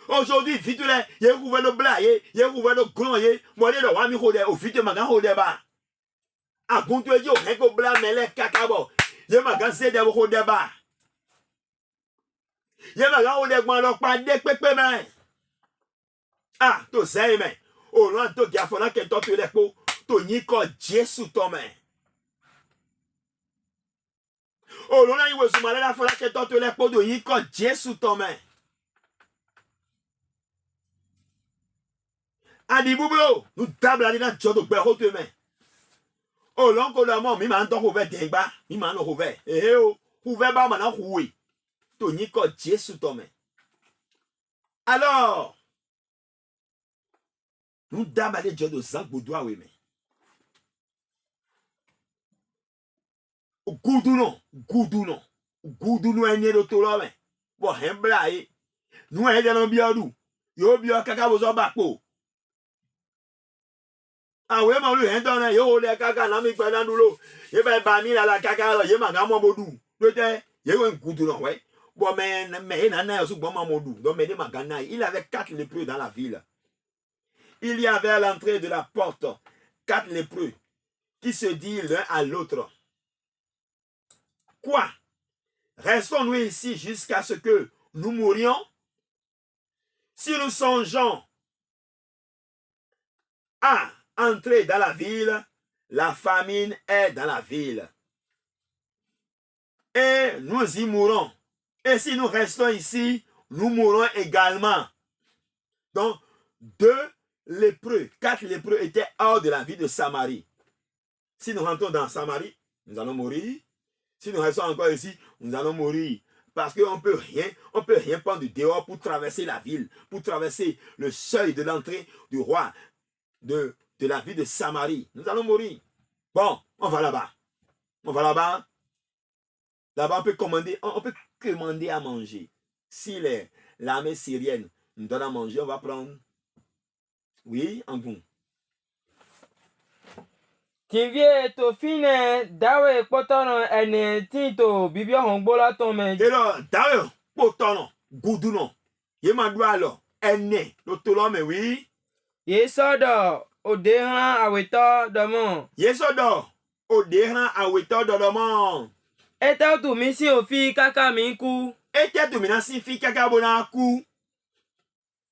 Aujourd'hui, vite là, il y a ouvert le blaye, il y a ouvert le grand, moi le wami hode, au vite magan hode ba. A gonto eji o heko bla mele kakabo. Ye magan se de hode ba. Ye magan hode gban lo pa de pepe men. Ah, to say men. O ran to gia fona ke to to le po, to yin ko Jesu to men. O ran yi we sumale la fona ke to le po do yin ko Jesu to men. Adi bublo, nous table ali na jodo gbe ho to men. Oh, l'oncle de moi, mi man to hover dengba, mi man no hover. Eh oh, hover ba man na huwe. To ni ko Jesu to men. Alors, nous d'abale jodo zan boudwa we men. Goudu no enye do to lo men. Bo hembla e. Nou enye de no biodou. Yo bio kaka bozo bakpo. Ah ouais, moi, lui, hein, yo, les caca, n'a mis pas dans l'eau. Il va pas mis la caca, il m'a gardé mon bodou. Il y a un coup de ouais. Bon, mais, il n'a pas bon modou. Donc, mais, il avait 4 lépreux dans la ville. Il y avait à l'entrée de la porte 4 lépreux qui se disent l'un à l'autre. Quoi? Restons-nous ici jusqu'à ce que nous mourions? Si nous songeons à entrer dans la ville, la famine est dans la ville. Et nous y mourrons. Et si nous restons ici, nous mourrons également. Donc, 4 lépreux étaient hors de la ville de Samarie. Si nous rentrons dans Samarie, nous allons mourir. Si nous restons encore ici, nous allons mourir. Parce qu'on peut rien prendre du dehors pour traverser la ville, pour traverser le seuil de l'entrée du roi de la ville de Samarie. Nous allons mourir. Bon, on va là-bas. On va là-bas. Là-bas, on peut commander à manger. Si l'armée syrienne nous donne à manger, on va prendre. Oui, en goût. Tivie to fine dawe potono ene tinto bibio hongbola tome. Et là, dawe potono gouduno. Yema doualo ene lo tolo me oui. Yesodo odehan aweto domo. Yesodo odehan aweto domo. Eta tu misi ofi kaka mi ku. Ete tu mina si fi kaka bona ku.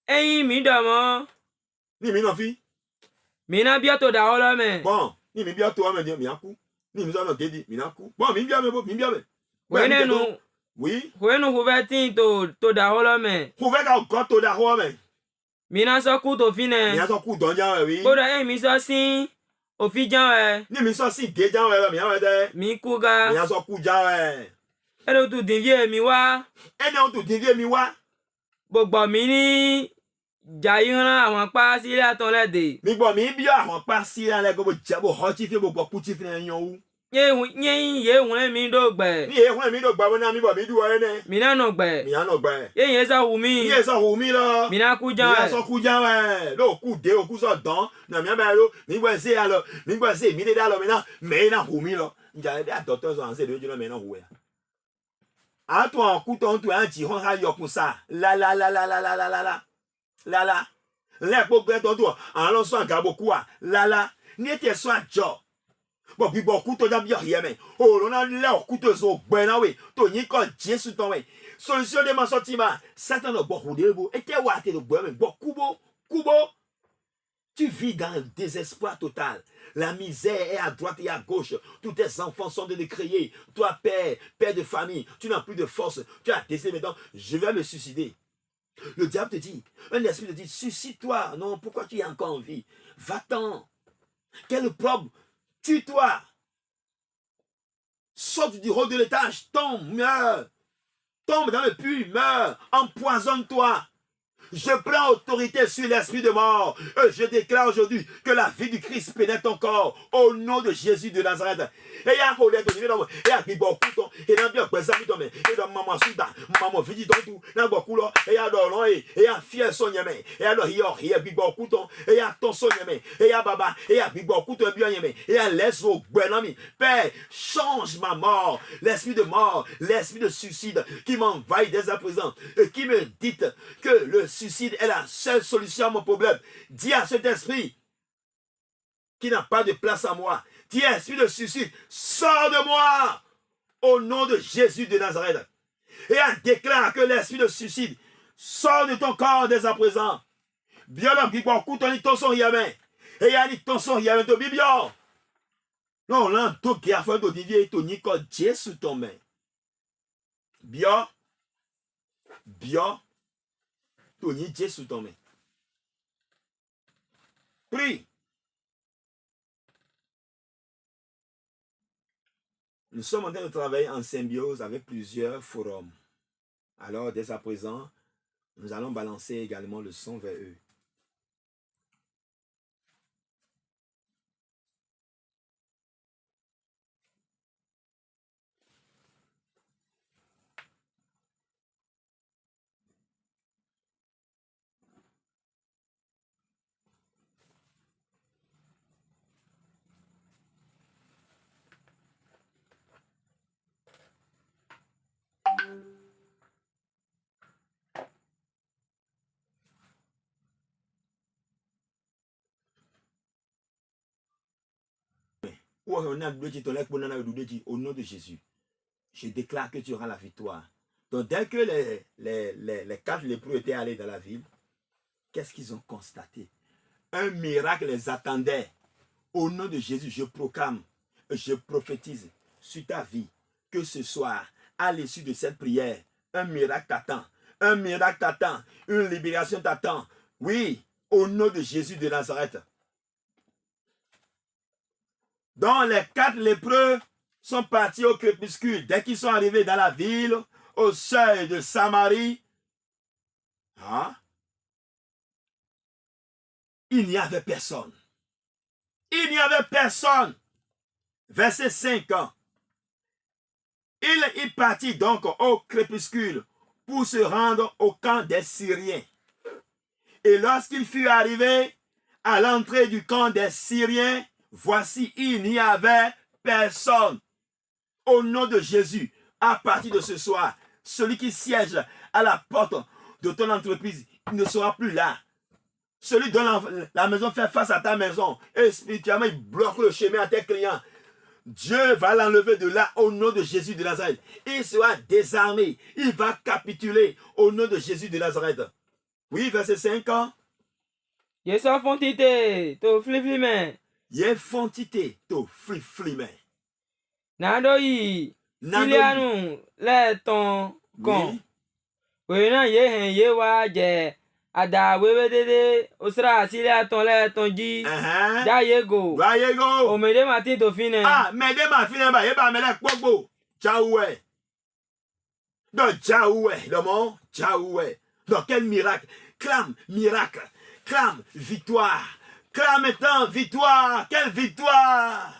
Eyin mi domo. Ni mi non fi. Mina bientôt d'aholo me. Bon, ni mi bientôt me dire mi aku. Ni mi zo di mi naku. Bon, mi bien me bo, mi bien me. Wene nu. Oui. Wenu huvetin to d'aholo me. Pour faire un gâteau d'arroi mais. Mina so ku to fine. Mi a so ku don jan oui. Koda mi so sin. Ofi jan Ni mi so si de jan mi a de. Mi kuga. Mi a so ku jan Ero tu dinvie mi wa. Ene on tu divie mi wa. Gbogbo mi ni jayiran àwọn pa sílẹ̀ àtàn lẹ́dẹ̀. Mi gbọ́ mi bí àwọn pa sí alẹ́ gbogbo jẹ́bọ̀ ọtí fi gbogbo kútí fi yan owó. Yẹ́yìn yé wùn mi dó gbẹ̀. Ní èèwọ̀n mi ló gbà wọn náà mi bọ̀ mi dúró ẹ̀ náà. Mi náà nà gbẹ̀. Mi á nà gbà ẹ̀. Yẹ́yìn sọ wù mí. Yé sọ wù mí lọ. Mi náà kú jan Mi á sọ kú jan ẹ̀. Ló kú dé òkú sọ dán. Nà mi á bẹ̀rẹ̀ ló. Nígbà ṣe à lọ. Nígbà ṣe mi dé dá lọ mi náà. Mẹ́yìn náà wù mí lọ. Njà ẹ̀ bí àtọ̀tọ̀ sọ à ń ṣe lójú náà mẹ́yìn náà wù ẹ̀. Àtọ̀ àkú tó ń tu à ń jì hàn á yọkùn sá. Lálá. Lẹ́ẹ̀pọ̀ gbẹ́tọ̀ tó à ń lọ sọ àgàbọ̀ kú à. Lálá. Ní ètè sọ àjọ. Bon, puis beaucoup de gens bien mais oh on a là couteau so ben oui to ni ko Jésus ton oui solution de ma sentiment Satan no beaucoup de beau et te wa te bo mais beaucoup kubo tu vis dans le désespoir total. La misère est à droite et à gauche. Tous tes enfants sont de les crier. Toi, père de famille, tu n'as plus de force. Tu as décidé maintenant, je vais me suicider. Le diable te dit, un esprit te dit, suicide-toi. Non, pourquoi tu es encore en vie? Va-t'en. Quel problème? Tue-toi. Saute du haut de l'étage, tombe, meurs. Tombe dans le puits, meurs. Empoisonne-toi. Je prends autorité sur l'esprit de mort. Et je déclare aujourd'hui que la vie du Christ pénètre ton corps. Au nom de Jésus de Nazareth. Et il y a un collègue de niveau. Et il y a un beaucoup et dans bien présent et dans maman souda maman vidi dans tout dans beaucoup là et il y a dans et il y a fier son yeme et il y a il y a beaucoup ton et il y a ton son yeme et il y a baba et il y a beaucoup ton bien yeme et il y a laisse au benami Père change ma mort l'esprit de mort l'esprit de suicide qui m'envahit dès à présent et qui me dit que le suicide est la seule solution à mon problème. Dis à cet esprit qui n'a pas de place à moi. Dis esprit de suicide, sors de moi au nom de Jésus de Nazareth. Et elle déclare que l'esprit de suicide sort de ton corps dès à présent. Bien là, qui beaucoup ton son yamé. Et il y a dit ton son yamé to bibio. Non, là, tout qui a fait de divier to ni ko Jésus ton main. Bien. To ni Jésus ton main. Prie. Nous sommes en train de travailler en symbiose avec plusieurs forums. Alors, dès à présent, nous allons balancer également le son vers eux. Au nom de Jésus, je déclare que tu auras la victoire. Donc dès que les 4 lépreux étaient allés dans la ville, qu'est-ce qu'ils ont constaté? Un miracle les attendait. Au nom de Jésus, je proclame, je prophétise sur ta vie que ce soir, à l'issue de cette prière, un miracle t'attend. Un miracle t'attend. Une libération t'attend. Oui, au nom de Jésus de Nazareth. Donc les 4 lépreux sont partis au crépuscule. Dès qu'ils sont arrivés dans la ville, au seuil de Samarie, il n'y avait personne. Il n'y avait personne. Verset 5. Il partit donc au crépuscule pour se rendre au camp des Syriens. Et lorsqu'il fut arrivé à l'entrée du camp des Syriens, voici, il n'y avait personne. Au nom de Jésus, à partir de ce soir, celui qui siège à la porte de ton entreprise, il ne sera plus là. Celui dont la maison fait face à ta maison, et spirituellement, il bloque le chemin à tes clients. Dieu va l'enlever de là au nom de Jésus de Nazareth. Il sera désarmé. Il va capituler au nom de Jésus de Nazareth. Oui, verset 5. Ye sɔ fɔntite to filifili mɛ. Ye fontite to free man. Nando yi Nando silianu lɛ tɔn kɔn. Oui. Oye na ye hɛn ye wa jɛ ada wewe dede osira silia tɔn lɛ tɔn ji. Da ye go. Da ye go. Omede ma ti to finɛ. Ah, mede ma finɛ ba ye ba mele kpogbo. Jaoué. Donc Jaoué, le mot Jaoué. Donc quel miracle. Clame miracle. Clame victoire. Clame maintenant victoire. Quelle victoire.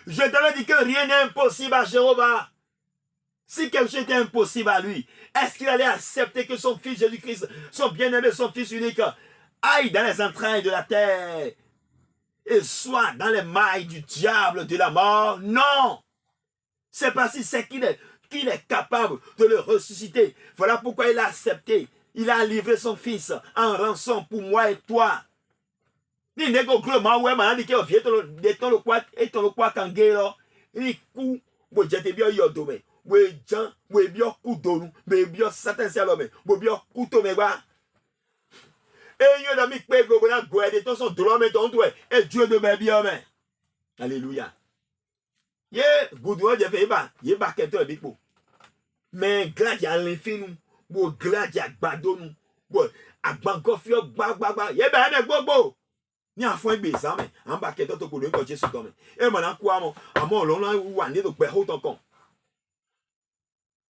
Je t'avais dit que rien n'est impossible à Jéhovah. Si quelque chose était impossible à lui, est-ce qu'il allait accepter que son fils Jésus-Christ, son bien-aimé, son fils unique, aille dans les entrailles de la terre et soit dans les mailles du diable de la mort? Non. C'est parce qu'il sait qu'il est capable de le ressusciter. Voilà pourquoi il a accepté. Il a livré son fils en rançon pour moi et toi. Ni nego gloma we manandi ke ovieto de ton le kwa et ton le kwa kangelo. Ni ku bo jete bio yodome. We jan we bio ku donu, me bio satan salome, bo bio ku to megba. Et yo da mi pe go na go de ton son drome ton doe et Dieu de mes bien mais. Alléluia. Ye goudou de fe ba, ye ba keto bikpo. Mais glad ya l'infinu, bo glad ya gbadonu, bo agbankofio gba, ye ba me gbogbo. Ni afọ egbe examen an ba keto to ko le ko Jésus comme e mo na ku amo Ọlọ́run la wà ní do pe ho ton kon.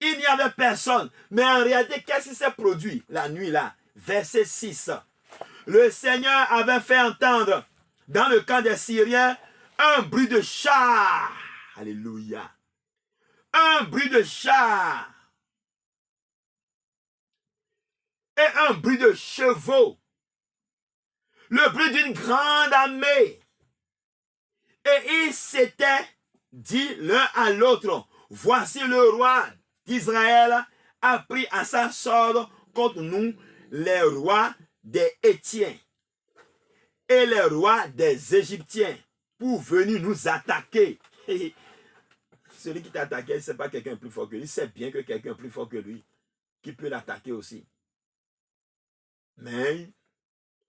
Il n'y avait personne, mais en réalité qu'est-ce qui s'est produit la nuit là? Verset 6. Le Seigneur avait fait entendre dans le camp des Syriens un bruit de char. Alléluia. Un bruit de char et un bruit de chevaux. Le bruit d'une grande armée. Et ils s'étaient dit l'un à l'autre, voici le roi d'Israël a pris à sa sorte contre nous les rois des Hétiens et les rois des Égyptiens pour venir nous attaquer. Celui qui t'a attaqué, ce n'est pas quelqu'un plus fort que lui. Il sait bien que quelqu'un plus fort que lui qui peut l'attaquer aussi. Mais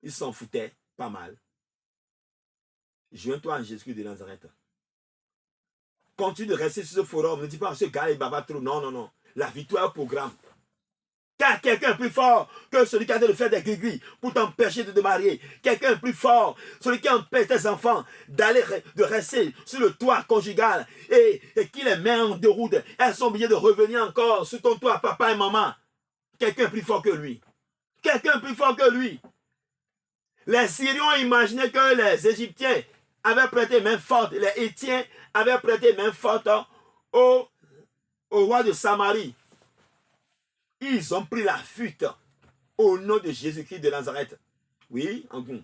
il s'en foutait pas mal. Joins-toi en Jésus de Nazareth. Continue de rester sur ce forum. Ne dis pas, ce gars, il bava trop. Non, non, non. La victoire est au programme. Car quelqu'un plus fort que celui qui a de faire des gris-gris pour t'empêcher de te marier. Quelqu'un plus fort, celui qui empêche tes enfants de rester sur le toit conjugal et qui les met en déroute. Elles sont obligées de revenir encore sur ton toit, papa et maman. Quelqu'un plus fort que lui. Quelqu'un plus fort que lui. Les Syriens ont imaginé que les Égyptiens avaient prêté main forte. Les Hétiens avaient prêté main forte au roi de Samarie. Ils ont pris la fuite au nom de Jésus-Christ de Nazareth. Oui, en goût.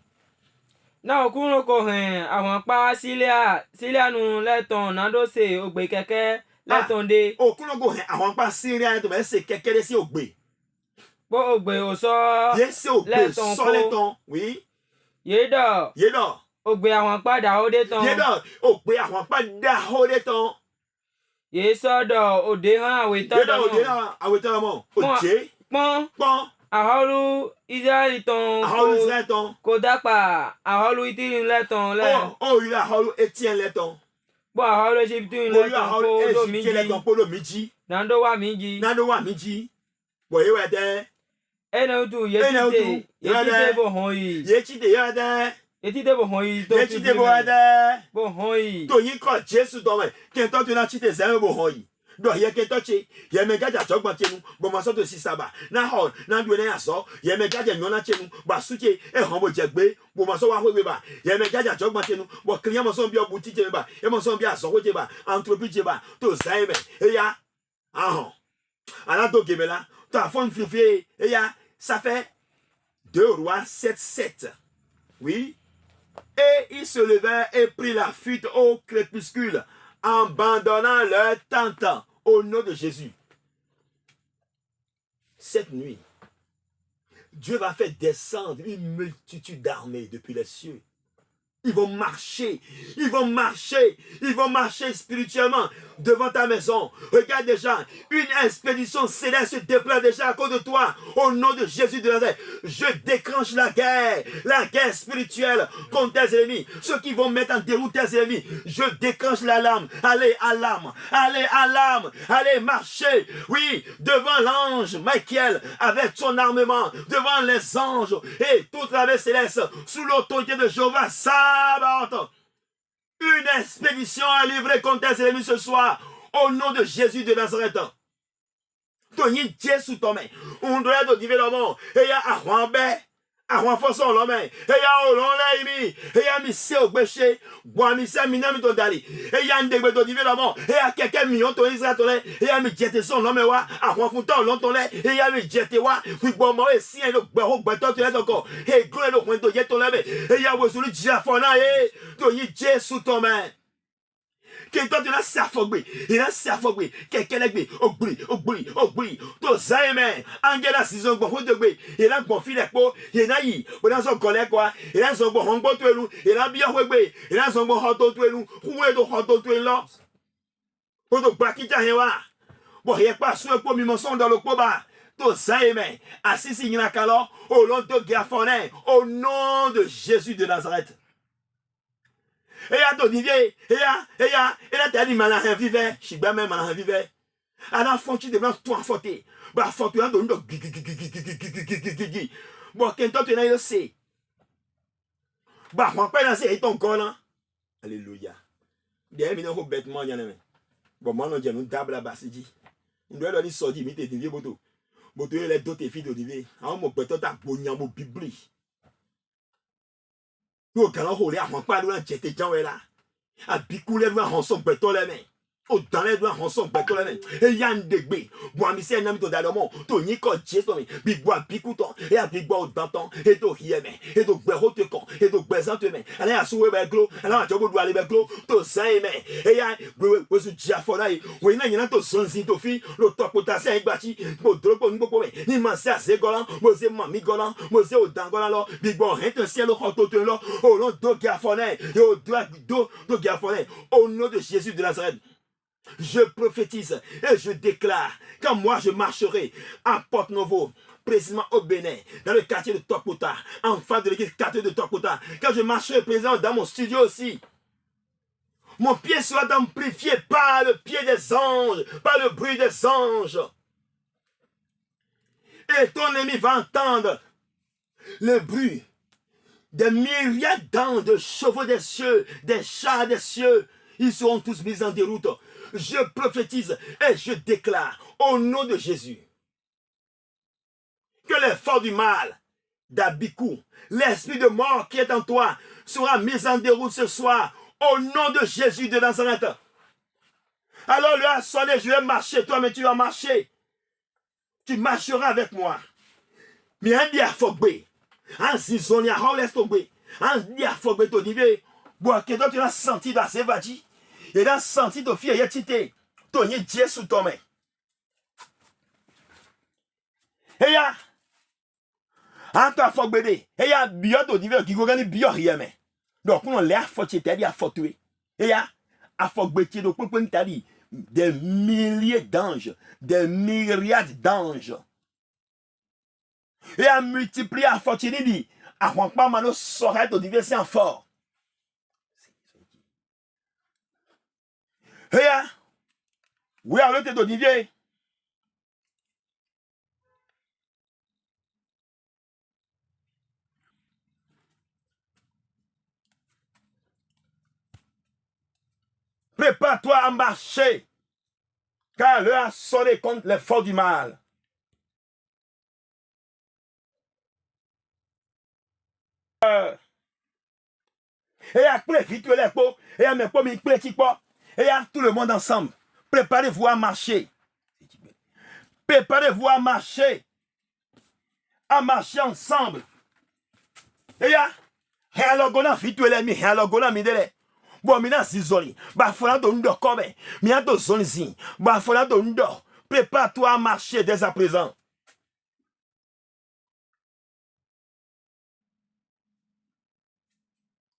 Na okuno ko hen àwọn pa Syria nu leton nando se ogbe keke leton de. Okuno ko hen àwọn pa Syria to be se keke de si ogbe. Bo ogbe o so leton so leton, oui. Yedo. Ogbe àwọn pa da o de ton. Yedo, ogbe àwọn pa da o de ton. Ye sodo ode han awetan. Yedo ode han awetan mo. Oje. Pon. Aholu Israeli ton. Kodapa. Aholu Itirin leton le. Oh, il a aholu Etienne leton. Bo aholu Egyptin leton polo miji. Nando wa miji. Bo ye wede. Enautu yetite bo hoyi. Yetite yede. Yetite bo hoyi to. Yetite bo wede. Bo hoyi. To yin ko Jesu do me. Kento tu na chite zeme bo hoyi. Do ye kento che. Ye me gaja chogban chenu. Bo ma so to sisaba. Na hon, na duwe na yaso. Ye me gaja nyona chenu. Ba suche e hombo jegbe. Bo ma so wa hwe ba. Ye me gaja chogban chenu. Bo kriya mo so bi obuti che ba. E mo so bi aso ho che ba. Entreprise che ba. To zaime. E ya. Ahon. Ala do gemela. To afon fifi. E ya. Ça fait 2 Rois 7:7. Oui. Et ils se levèrent et prirent la fuite au crépuscule, abandonnant leur tente au nom de Jésus. Cette nuit, Dieu va faire descendre une multitude d'armées depuis les cieux Ils vont marcher, ils vont marcher, ils vont marcher spirituellement devant ta maison. Regarde déjà, une expédition céleste se déplace déjà à cause de toi. Au nom de Jésus de Nazareth, je déclenche la guerre spirituelle contre tes ennemis. Ceux qui vont mettre en déroute tes ennemis, je déclenche l'alarme. Allez, alarme, allez, alarme, allez, marchez. Oui, devant l'ange Michael avec son armement, devant les anges et toute l'armée céleste, sous l'autorité de Jéhovah, Sabaoth. Une expédition à livrer contre tes ennemis ce soir, au nom de Jésus de Nazareth. Tony Jésus Tomé, on doit te dire le mot, et ya Ahwambe, Ahwamfoson l'homme, et ya Olonlaimi, et ya Missé au péché, Boamissa Minami Tondali, et ya Ndegbe te dire le mot, et ya quelqu'un million ton Israël, et ya mi jette son l'homme, Ahwamfouta l'homme, et ya mi jette wa, puis bon, moi, si un autre barreau, bâton, tu es encore, et gros, le point de jet ton lève, et ya Wosulu Diafona, et Tony Jésus Tomé. Quelqu'un de la Safogbe, il a Safogbe, quelqu'un de Ogbi, to Zaime, Angela Sison, bon de Gbe, il a bon filet po, il a yi, on a son collègue quoi, il a son bon hongo tuelu, il a bien Wegbe, il a son bon hoto tuelu, où est le hoto tuelu? Pour le Bakita Hewa, bon, il n'y a pas sur le pot, mais mon son dans le coba, to Zaime, Assisi Ginakalo, au nom de Gafonin, au nom de Jésus de Nazareth. Et à ton idée, et là, t'as dit, malin, vivait, je suis bien même malin, vivait. À la fin, tu deviens toi fauté. Bah, faut que tu aies donné bon, quand tu n'as pas c'est. Bah, on peut lancer ton corps là. Alléluia. Bien, mais non, bêtement, il y en a. Bon, moi, on dit, nous table là-bas, c'est dit. On doit aller sortir, mais t'es dévié, boto. Boto, il est d'autres filles d'olivier. Ah, mon pétot, t'as bonné mon bibli. Nous, quand on roule, on parle de la jetée, j'en ai là. À Bicoulé, on s'en béton les mains. Au dans les doigts, on s'en béton les mains. Et Yann Degbe, moi, mais c'est un ami de Dalomon, Tony Cotier, Big Bois Picouton, et à Big Bois Danton, et to Hieme, et to Béro te con, et to Bézant te main. Elle est à souhait Beglo, elle a un job de aller Beglo, to Saime, et ya, vous Diafonaï, oui, il y a to Sonzi to fi, le top au tassin avec Bati, pour dropo, nous pouvons, ni mansé à Zegolan, Mosé Mami Golan, Mosé au Dangolan, Big Bois, rien un ciel au Hoto là, au nom de Gafonet, et au doigt de Gafonet, au nom de Jésus de Nazareth. Je prophétise et je déclare quand moi je marcherai à Porte-Novo, précisément au Bénin, dans le quartier de Tokota, en face de l'église quartier de Tokota, quand je marcherai présent dans mon studio aussi, mon pied sera amplifié par le pied des anges, par le bruit des anges. Et ton ennemi va entendre le bruit des myriades d'anges, de chevaux des cieux, des chars des cieux. Ils seront tous mis en déroute. Je prophétise et je déclare au nom de Jésus que l'effort du mal d'Abikou, l'esprit de mort qui est en toi, sera mis en déroute ce soir au nom de Jésus de Nazareth. Alors le a sonné, je vais marcher, toi mais tu vas marcher. Tu marcheras avec moi. Mais un dia fogbe, un zizonia, how laisse tomber, un dia fogbe to dive, bois que tu l'as senti dans ses vadis. Et a senti de fille et tité, Tony Dieu sous ton main. Et ya, en toi faut bédé, et ya bio de divers qui gagne bio rien mais. Donc on l'a faut tité dia faut tuer. Et ya, a faut bété donc pour t'ali des milliers d'anges, des myriades d'anges. Et a multiplié a faut dit, a pas mano saurait de divers c'est fort. Hey, oui, arrêtez d'Olivier. Prépare-toi à marcher, car l'heure a sonné contre les forces du mal. Et après, vite les pots, et à mes pommes, il plaît pas. Et à tout le monde ensemble, préparez-vous à marcher. Préparez-vous à marcher ensemble. Et à l'orgona, vite les mi, à l'orgona, mi délai. Bon, mina zizoli, bah, fona de ndo comme, mina de zonzi, bah, fona de ndo. Prépare-toi à marcher dès à présent.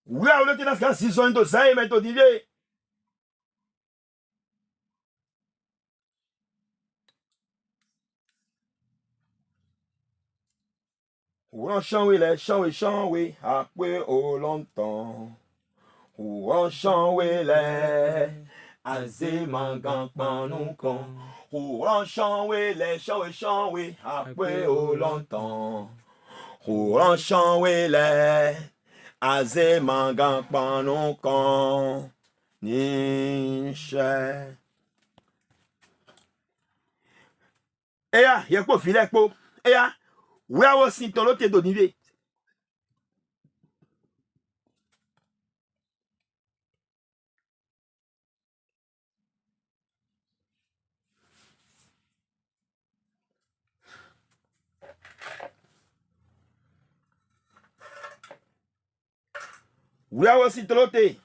Oui, on est dans ce cas, si on est ça, mais on dit, ou on chante, oui, les chants, oui, après, au longtemps. Ou on chante, oui, les, azimangan, panoukan. Ou on chante, oui, les chants, oui, après, au longtemps. Ou on chante, oui, les, azimangan, panoukan. Niche. Eya, yekpo file kpo. Eya, we awo sin ton lote do nive. We awo sin ton lote.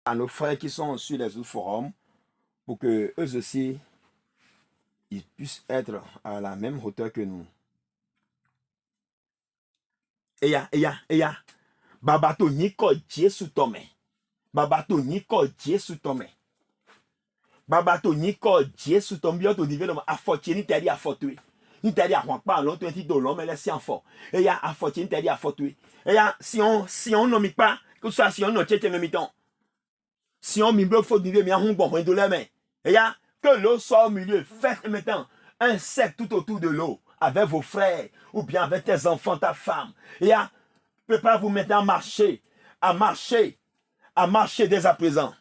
À nos frères qui sont sur les autres forums pour que eux aussi ils puissent être à la même hauteur que nous. Eya. Babato niko Jesu tome. Babato niko Jesu tome. Babato niko Jesu tome. Bioto diveloma afotie ni teri afotue. Ni teri afokpa l'on tu do l'homme laisse en fort. Eya afotie ni teri afotue. Eya si on nomme pas que ça si on no tete nomiton. Si on mimble faut dire mais on bon de la main. Eya que l'eau soit au milieu, faites maintenant un cercle tout autour de l'eau avec vos frères ou bien avec tes enfants, ta femme. Eya prépare-vous maintenant à marcher dès à présent.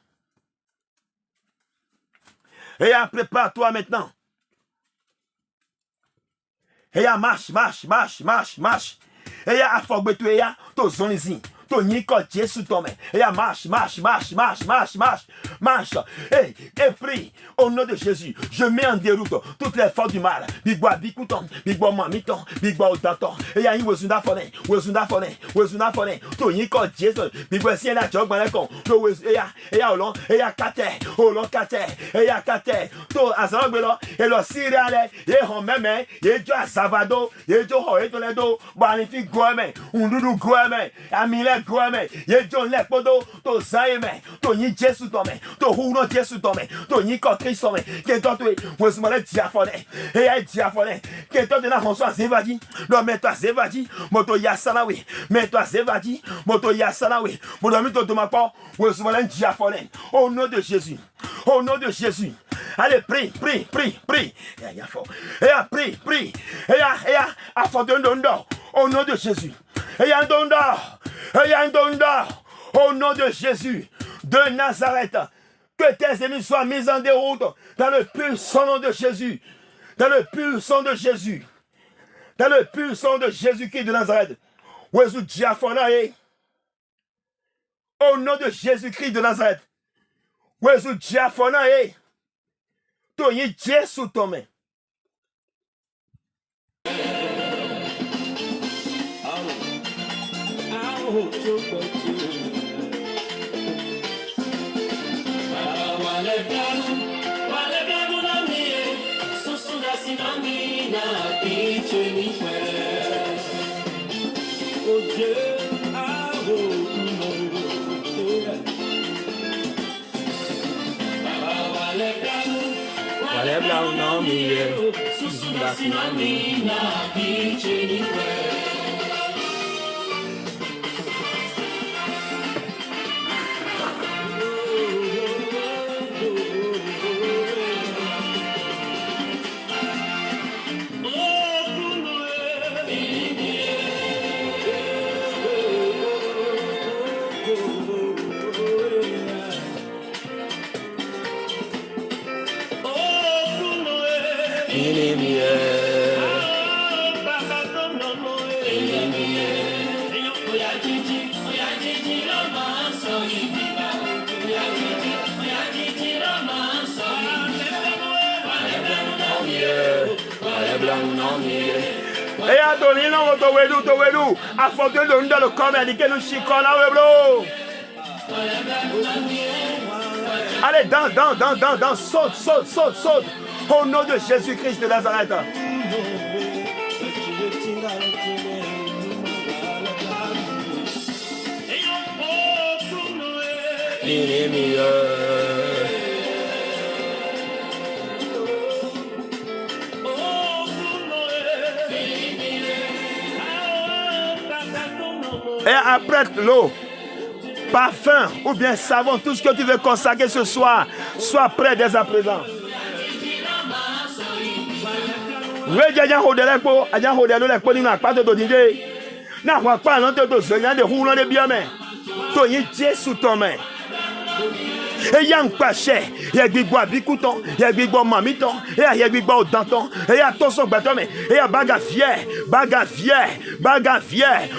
Eya prépare-toi maintenant. Eya marche. Eya afogbetu eya to zonizi. To niko Jesu tome. Eya marche. Et prie au nom de Jésus. Je mets en déroute toutes les forces du mal. Bigboa bikouton, bigboa mamiton, bigboa odaton. Eya yin wezunda fone. To niko Jesu. Bigboa si ena jog manekon. To eya olon kate. Eya kate. To azangbelo. Elo siriale. Ye hon meme. Ye jo azavado. Ye jo ho etoledo. Banifi goeme. Undudu goeme. Amile goeme. Ye jo lepodo. To zaime. To nyi Jesu tome. To huno Jesu tome. To nyi ko Christ tome. Ke to to wezumale diafone. Eya diafone. Ke to na honso azevadi. Do meto azevadi. Moto yasanawe. Moto yasanawe. Moto mito to mapo. Wezumale diafone. Au nom de Jésus. Au nom de Jésus. Allez, prie. Eya prie. Eya afodondo. Au nom de Jésus. Eya ndondo. Au nom de Jésus de Nazareth. Que tes ennemis soient mis en déroute dans le puissant nom de Jésus. Dans le puissant de Jésus. Dans le puissant de Jésus-Christ de Nazareth. Wezu diafonae. Au nom de Jésus-Christ de Nazareth. Wezu diafonae. Toyi Jesu tome. Et à donner non to wedu a foguer de dans le corps et que nous chicona webro. Allez, dans, saute. Au nom de Jésus-Christ de Nazareth. Et après l'eau, parfum ou bien savon, tout ce que tu veux consacrer ce soir, sois prêt dès à présent. Et y a un paché, il y a des bois bicouton, il y a des bois mamiton, et il y a des bois danton, et il y a tout son bâton, et il y a bagafier,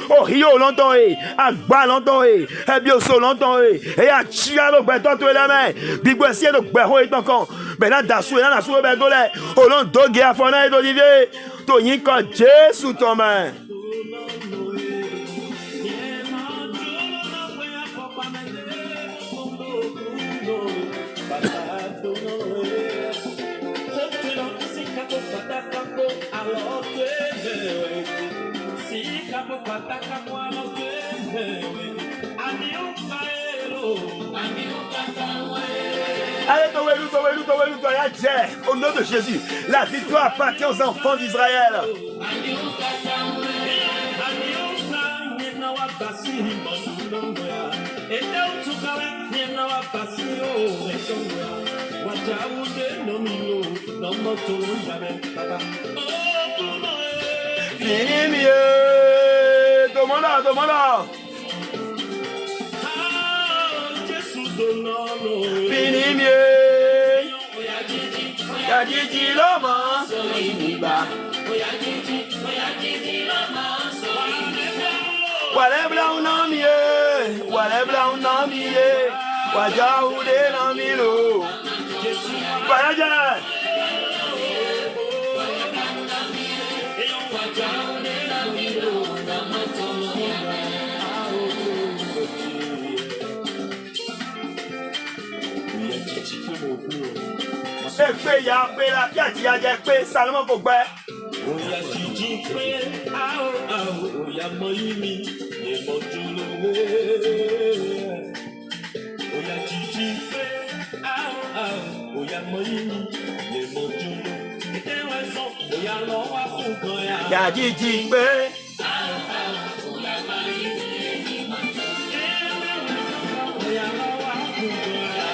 oh rio longtemps, agba longtemps, et bioso longtemps, et il y a chialo bâton, tout la main, bigouessier de béro et ton con, ben là, d'assou, et là, d'assou, ben golé, au long d'ogué à fona et d'olivier, Tony quand Jésus ton main. Allez, au nom de Jésus, la victoire appartient aux enfants d'Israël. Fini mieux, demande. Fini mieux. Yadiji loma. Whatever on mieux, wajahude na milo. Waja. Pe ya pe la piati ya je pe Salomon ko gbe. Oya jiji pe ao oya moyimi e mojulowe. Oya jiji pe ao oya moyimi e mojulo. Ewe so oya lo wa fun gan ya. Ya jiji pe oya moyimi e mojulo. Oya lo wa fun gan ya.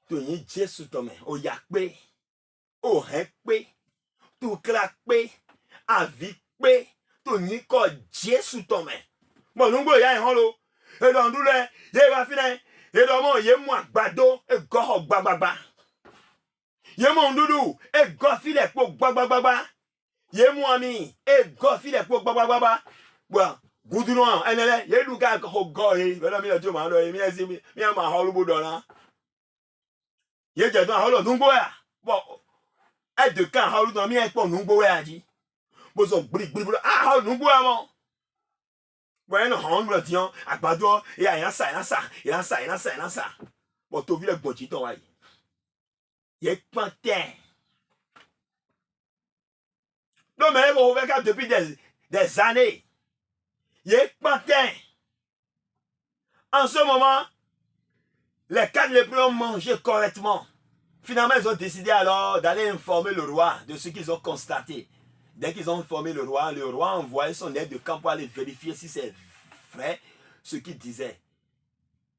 Tòyìn Jésù tọ̀mẹ̀ òyà pé òhẹ́ pé tùkìlà pé àví pé tòyìn kọ̀ Jésù tọ̀mẹ̀ mọ̀lúngbò ìyá ìhàn lo èdè ọ̀dúnlẹ̀ yé wá fínẹ̀ èdè ọmọ yé mú àgbàdo ègọ́ ọ̀gbagbagba yé mú òǹdúdú ègọ́ fílẹ̀ pò gbagbagba yé mú àmì ègọ́ fílẹ̀ pò gbagbagba wà gùdùnú ẹnẹlẹ yé dùkà ọgọ́ yé bẹ́ẹ̀ mi lọ tí o máa lọ yé mi ẹ̀ sí mi ẹ̀ máa họ́ olúbodò ọ̀la. Ye je don aholo nungbo ya bo e de kan aholo don mi e po nungbo ya ji bo so gbiri aholo nungbo ya mo bo en han lo ti an àgbàdo e ayan sa bo to vi le gbon ji ton wa yi ye pante Donc, mais vous regardez depuis des années. Il est pantin. En ce moment, les 4 lépreux ont mangé correctement. Finalement, ils ont décidé alors d'aller informer le roi de ce qu'ils ont constaté. Dès qu'ils ont informé le roi a envoyé son aide de camp pour aller vérifier si c'est vrai ce qu'il disait.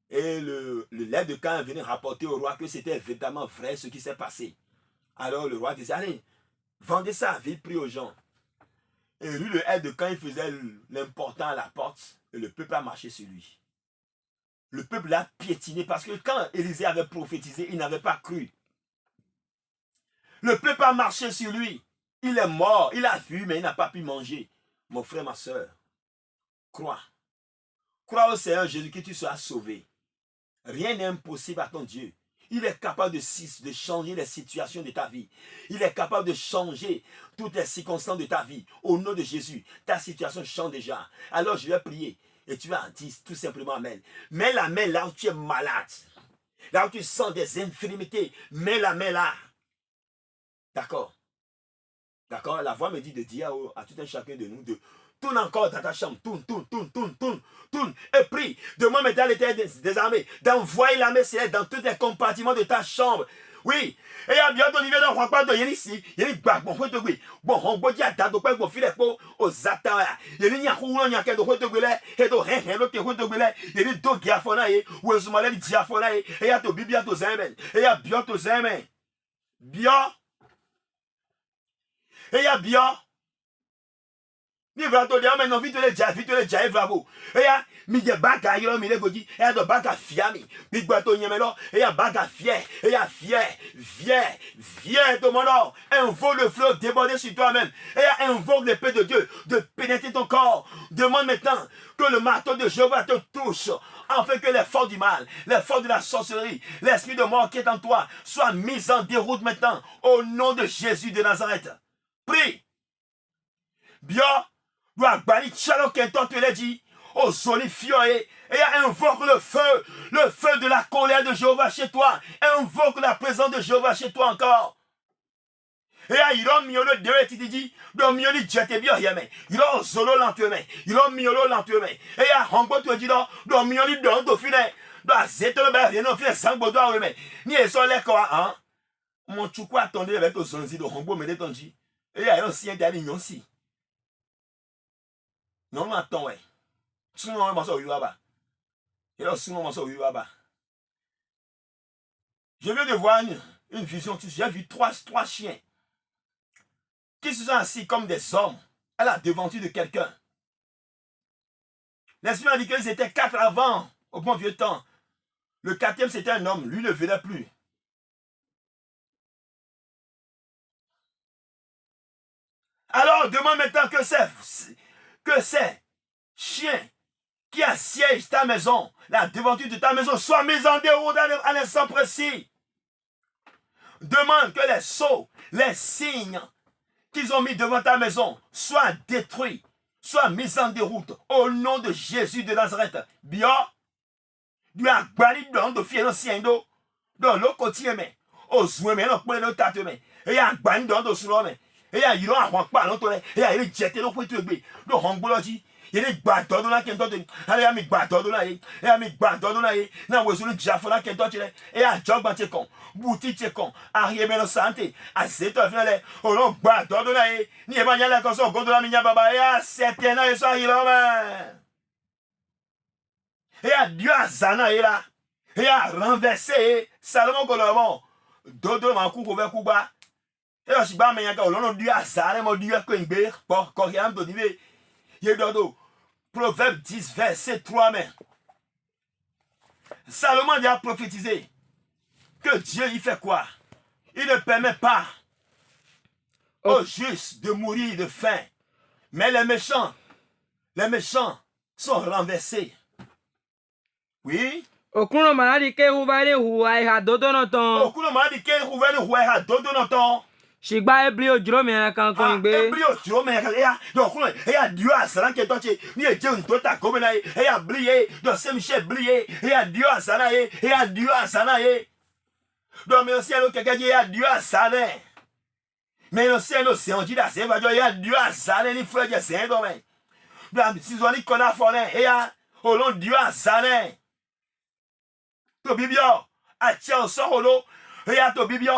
Et le aide de camp est venu rapporter au roi que c'était véritablement vrai ce qui s'est passé. Alors le roi disait, allez, vendez ça à vil prix aux gens. Et lui, le aide de camp, il faisait l'important à la porte et le peuple a marché sur lui. Le peuple l'a piétiné parce que quand Élisée avait prophétisé, il n'avait pas cru. Le peuple a marché sur lui. Il est mort, il a vu, mais il n'a pas pu manger. Mon frère, ma soeur, crois. Crois au Seigneur Jésus que tu seras sauvé. Rien n'est impossible à ton Dieu. Il est capable de changer les situations de ta vie. Il est capable de changer toutes les circonstances de ta vie. Au nom de Jésus, ta situation change déjà. Alors je vais prier. Et tu vas dire tout simplement Amen. Mets la main là où tu es malade. Là où tu sens des infirmités. Mets la main là. D'accord. D'accord. La voix me dit de dire à tout un chacun de nous de tourne encore dans ta chambre. Tourne. Et prie. Demande maintenant à l'Éternel des armées d'envoyer l'armée céleste dans tous les compartiments de ta chambre. Oui. Et à bientôt niveau dans quoi de ici, il y a bon bon on boit à date de filet aux attentes. Il y a roulant a quelque de gueule et de rien l'autre de gueule. Il y a deux diaphonae ou est-ce malade diaphonae et à to bibia to zemen et à bientôt zemen. Bien. Et à bien. Ni vrato de ame no vite le ja bravo. E ya mi je baka yo mi le goji e ya do baka fiami. Mi gbato nyemelo e ya baka fier. E ya fier to mono. Invoque le fleuve déborder sur toi-même. Et ya invoque l'épée de Dieu de pénétrer ton corps. Demande maintenant que le marteau de Jéhovah te touche. Afin que les forces du mal, les forces de la sorcellerie, l'esprit de mort qui est en toi soient mis en déroute maintenant. Au nom de Jésus de Nazareth. Prie. Bien. Doit bannir Chalo Kenton te l'a dit, au solifioé, et invoque le feu de la colère de Jéhovah chez toi, invoque la présence de Jéhovah chez toi encore. Et il a mis le deux et il dit, donc mieux il jette bien yame, il a solo lentement, il a mis le lentement, et il a rencontré tu dis donc mieux il donne au filet, donc c'est le bel rien au filet sans boudou mais ni est sur les quoi hein, mon choukou attendait avec au zonzi de Hongo me détendu, et il y a un sien d'alignon aussi. Non, attends, ouais. Sinon, on va s'en là-bas. Et là, sinon, on va s'en là-bas. Je viens de voir une vision. J'ai vu trois chiens qui se sont assis comme des hommes à la devanture de quelqu'un. L'esprit m'a dit qu'ils étaient 4 avant, au bon vieux temps. Le 4e, c'était un homme. Lui ne venait plus. Alors, demande maintenant que ces chiens qui assiègent ta maison, la devanture de ta maison, soient mis en déroute à l'instant précis. Demande que les sceaux, les signes qu'ils ont mis devant ta maison soient détruits, soient mis en déroute au nom de Jésus de Nazareth. Bien, tu as banni dans le fier ancien dans le quotidien, mais aux soins, mais non, pour le tâte, mais et a banni dans le soin, mais et a il a un pas l'autre, et a il jeté le poitou, le hongologie. Il est battu dans la kentote, allez à mi battu dans la et à mi battu dans la et n'a pas besoin de jaffa kentote et à job batekon, boutique kon, arrière mais santé, à cette finale, au long battu dans la et ni pas y aller comme ça, go de la minya baba et à certainement et ça il a et à Dieu à zana et là et à renverser Salomon Colomon, dodo man coup couvert coup bas et là si ba mais yaka au long Dieu à zana mon Dieu ko ngbe pour corriam to dive yedodo. Proverbe 10, verset 3, mais Salomon a prophétisé que Dieu il fait quoi? Il ne permet pas aux justes de mourir de faim. Mais les méchants sont renversés. Oui? Okuno maladi ke huvale huai ha dodo noton. Okuno maladi ke huvale huai ha dodo noton. Shigba ebli ojuro mi kan ko ngbe. Ebli ojuro mi kan ya. Donc ya Dieu a salan ke toche. Ni e je un tota comme na ya blié. Donc c'est Michel blié. Ya Dieu a salan ya Dieu a salan. Donc mais aussi alors quelqu'un dit ya Dieu a salan. Mais le Seigneur, c'est un dit là, c'est vrai, il y a Dieu à Zané, il faut dire, c'est un domaine. Si on dit qu'on a fait, et à, au long Dieu à Zané. To bibio, a tia sort au lot, et à to bibio,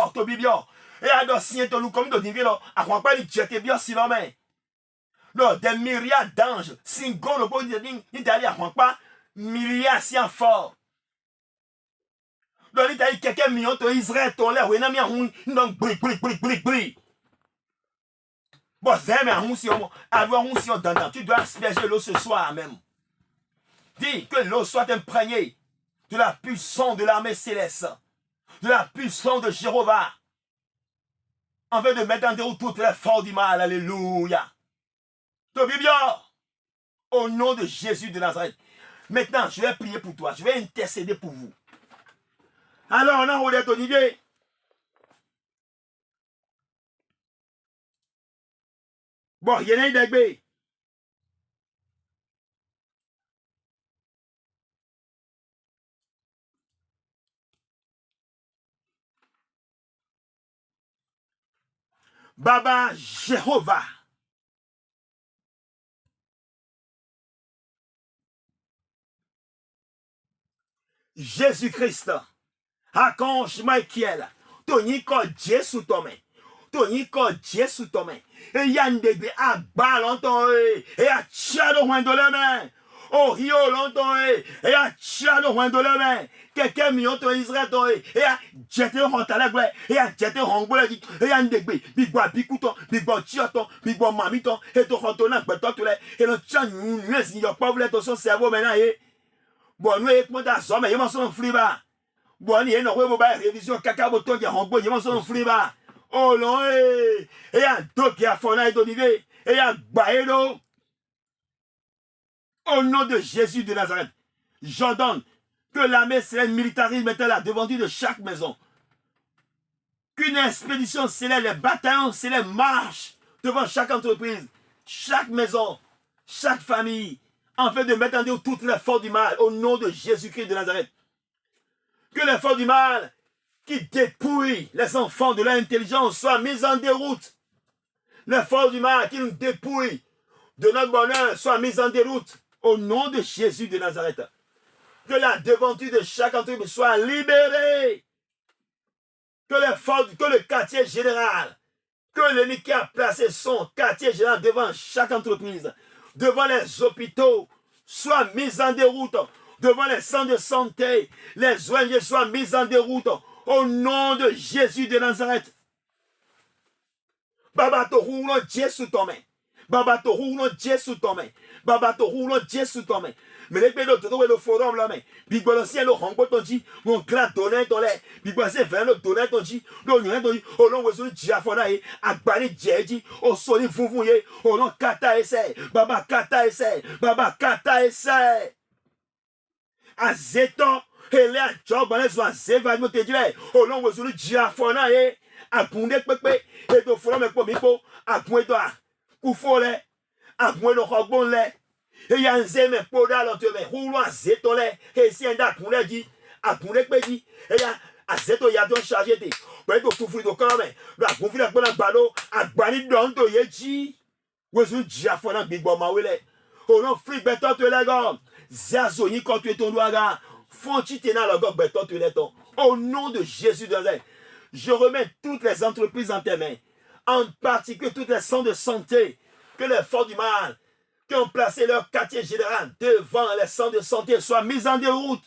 et à do sien to nous comme de divino, à quoi pas les jeter bien si l'homme. Non, des myriades d'anges, singo le bon ding, il d'aller à quoi pas, milliards si fort. Donc, il y a quelqu'un million de Israël, ton l'air, oui, n'a mis un donc, bri. Bon, c'est un si on dans tu dois asperger l'eau ce soir même. Dis que l'eau soit imprégnée de la puissance de l'armée céleste, de la puissance de Jéhovah, en vue de mettre en déroute toutes les forces du mal. Alléluia. Tobi bien, au nom de Jésus de Nazareth. Maintenant, je vais prier pour toi, je vais intercéder pour vous. Alors, on a Odette Olivier. Bon, il y en a une d'Agbe. Baba Jéhovah. Jésus-Christ. Archange Michael. Tony ko Jésus Tomé. Tony ko Jésus Tomé. Et Yandebe a balanton et a tchalo loin de la main. Oh rio longtemps et a tchalo loin de la main. Quelqu'un million de Israël et a jeté le rentalagwe et a jeté le rangbola et a ndegbe. Bigwa bikuton, bigwa chioton, bigwa mamiton et to rentona beton tout et le tchan nues n'y a pas voulu ton cerveau maintenant et bon nous et moi d'assomme mais il m'en son fliba. Bon il y a une révision caca boton qui a rangbo il m'en son fliba. Oh non, et un dos qui a fourni d'olivier, et un baélo. Au nom de Jésus de Nazareth, j'ordonne que l'armée céleste militarise maintenant la devanture de chaque maison. Qu'une expédition céleste, les bataillons célestes marchent devant chaque entreprise, chaque maison, chaque famille, afin de mettre en déroute toutes les forces du mal, au nom de Jésus-Christ de Nazareth. Que les forces du mal qui dépouillent les enfants de leur intelligence soient mises en déroute. Les forces du mal qui nous dépouillent de notre bonheur soient mises en déroute au nom de Jésus de Nazareth. Que la devanture de chaque entreprise soit libérée. Que le quartier général, que l'ennemi qui a placé son quartier général devant chaque entreprise, devant les hôpitaux, soit mis en déroute. Devant les centres de santé, les ONG soient mis en déroute. Au nom de Jésus de Nazareth. Baba to roulo Jésus tomé. Baba to roulo Jésus tomé. Baba to roulo Jésus tomé. Mais les pédos te le forum là mais. Bigolo ciel le hongo tonji, mon clan donné ton lait. Bigolo c'est vers le donné tonji, le nué tonji, au long de Diafona et Agbani Djeji, au soli foufouye, au long kata essaye. Baba kata essaye. Baba kata essaye. Azeton. Ele a job on les oies évalués te dire au long de celui Diafona et à Pundé Pepe et de Forum et Pomipo à Pouédoa Koufole à Pouédo Rogbonle et y a un zéme poda l'enteme roulant à Zétole et si un date Pundé dit à Pundé Pedi et y a à Zéto y a donc chargé de Pouédo Koufli de Corome la Koufli à Pona Balo à Bani Donto Yeji où celui Diafona Big Bomawele au long Flick Beton te la gomme Zazoni quand tu es ton doigt au nom de Jésus de Nazareth, je remets toutes les entreprises en tes mains, en particulier toutes les centres de santé, que les forces du mal qui ont placé leur quartier général devant les centres de santé soient mis en déroute.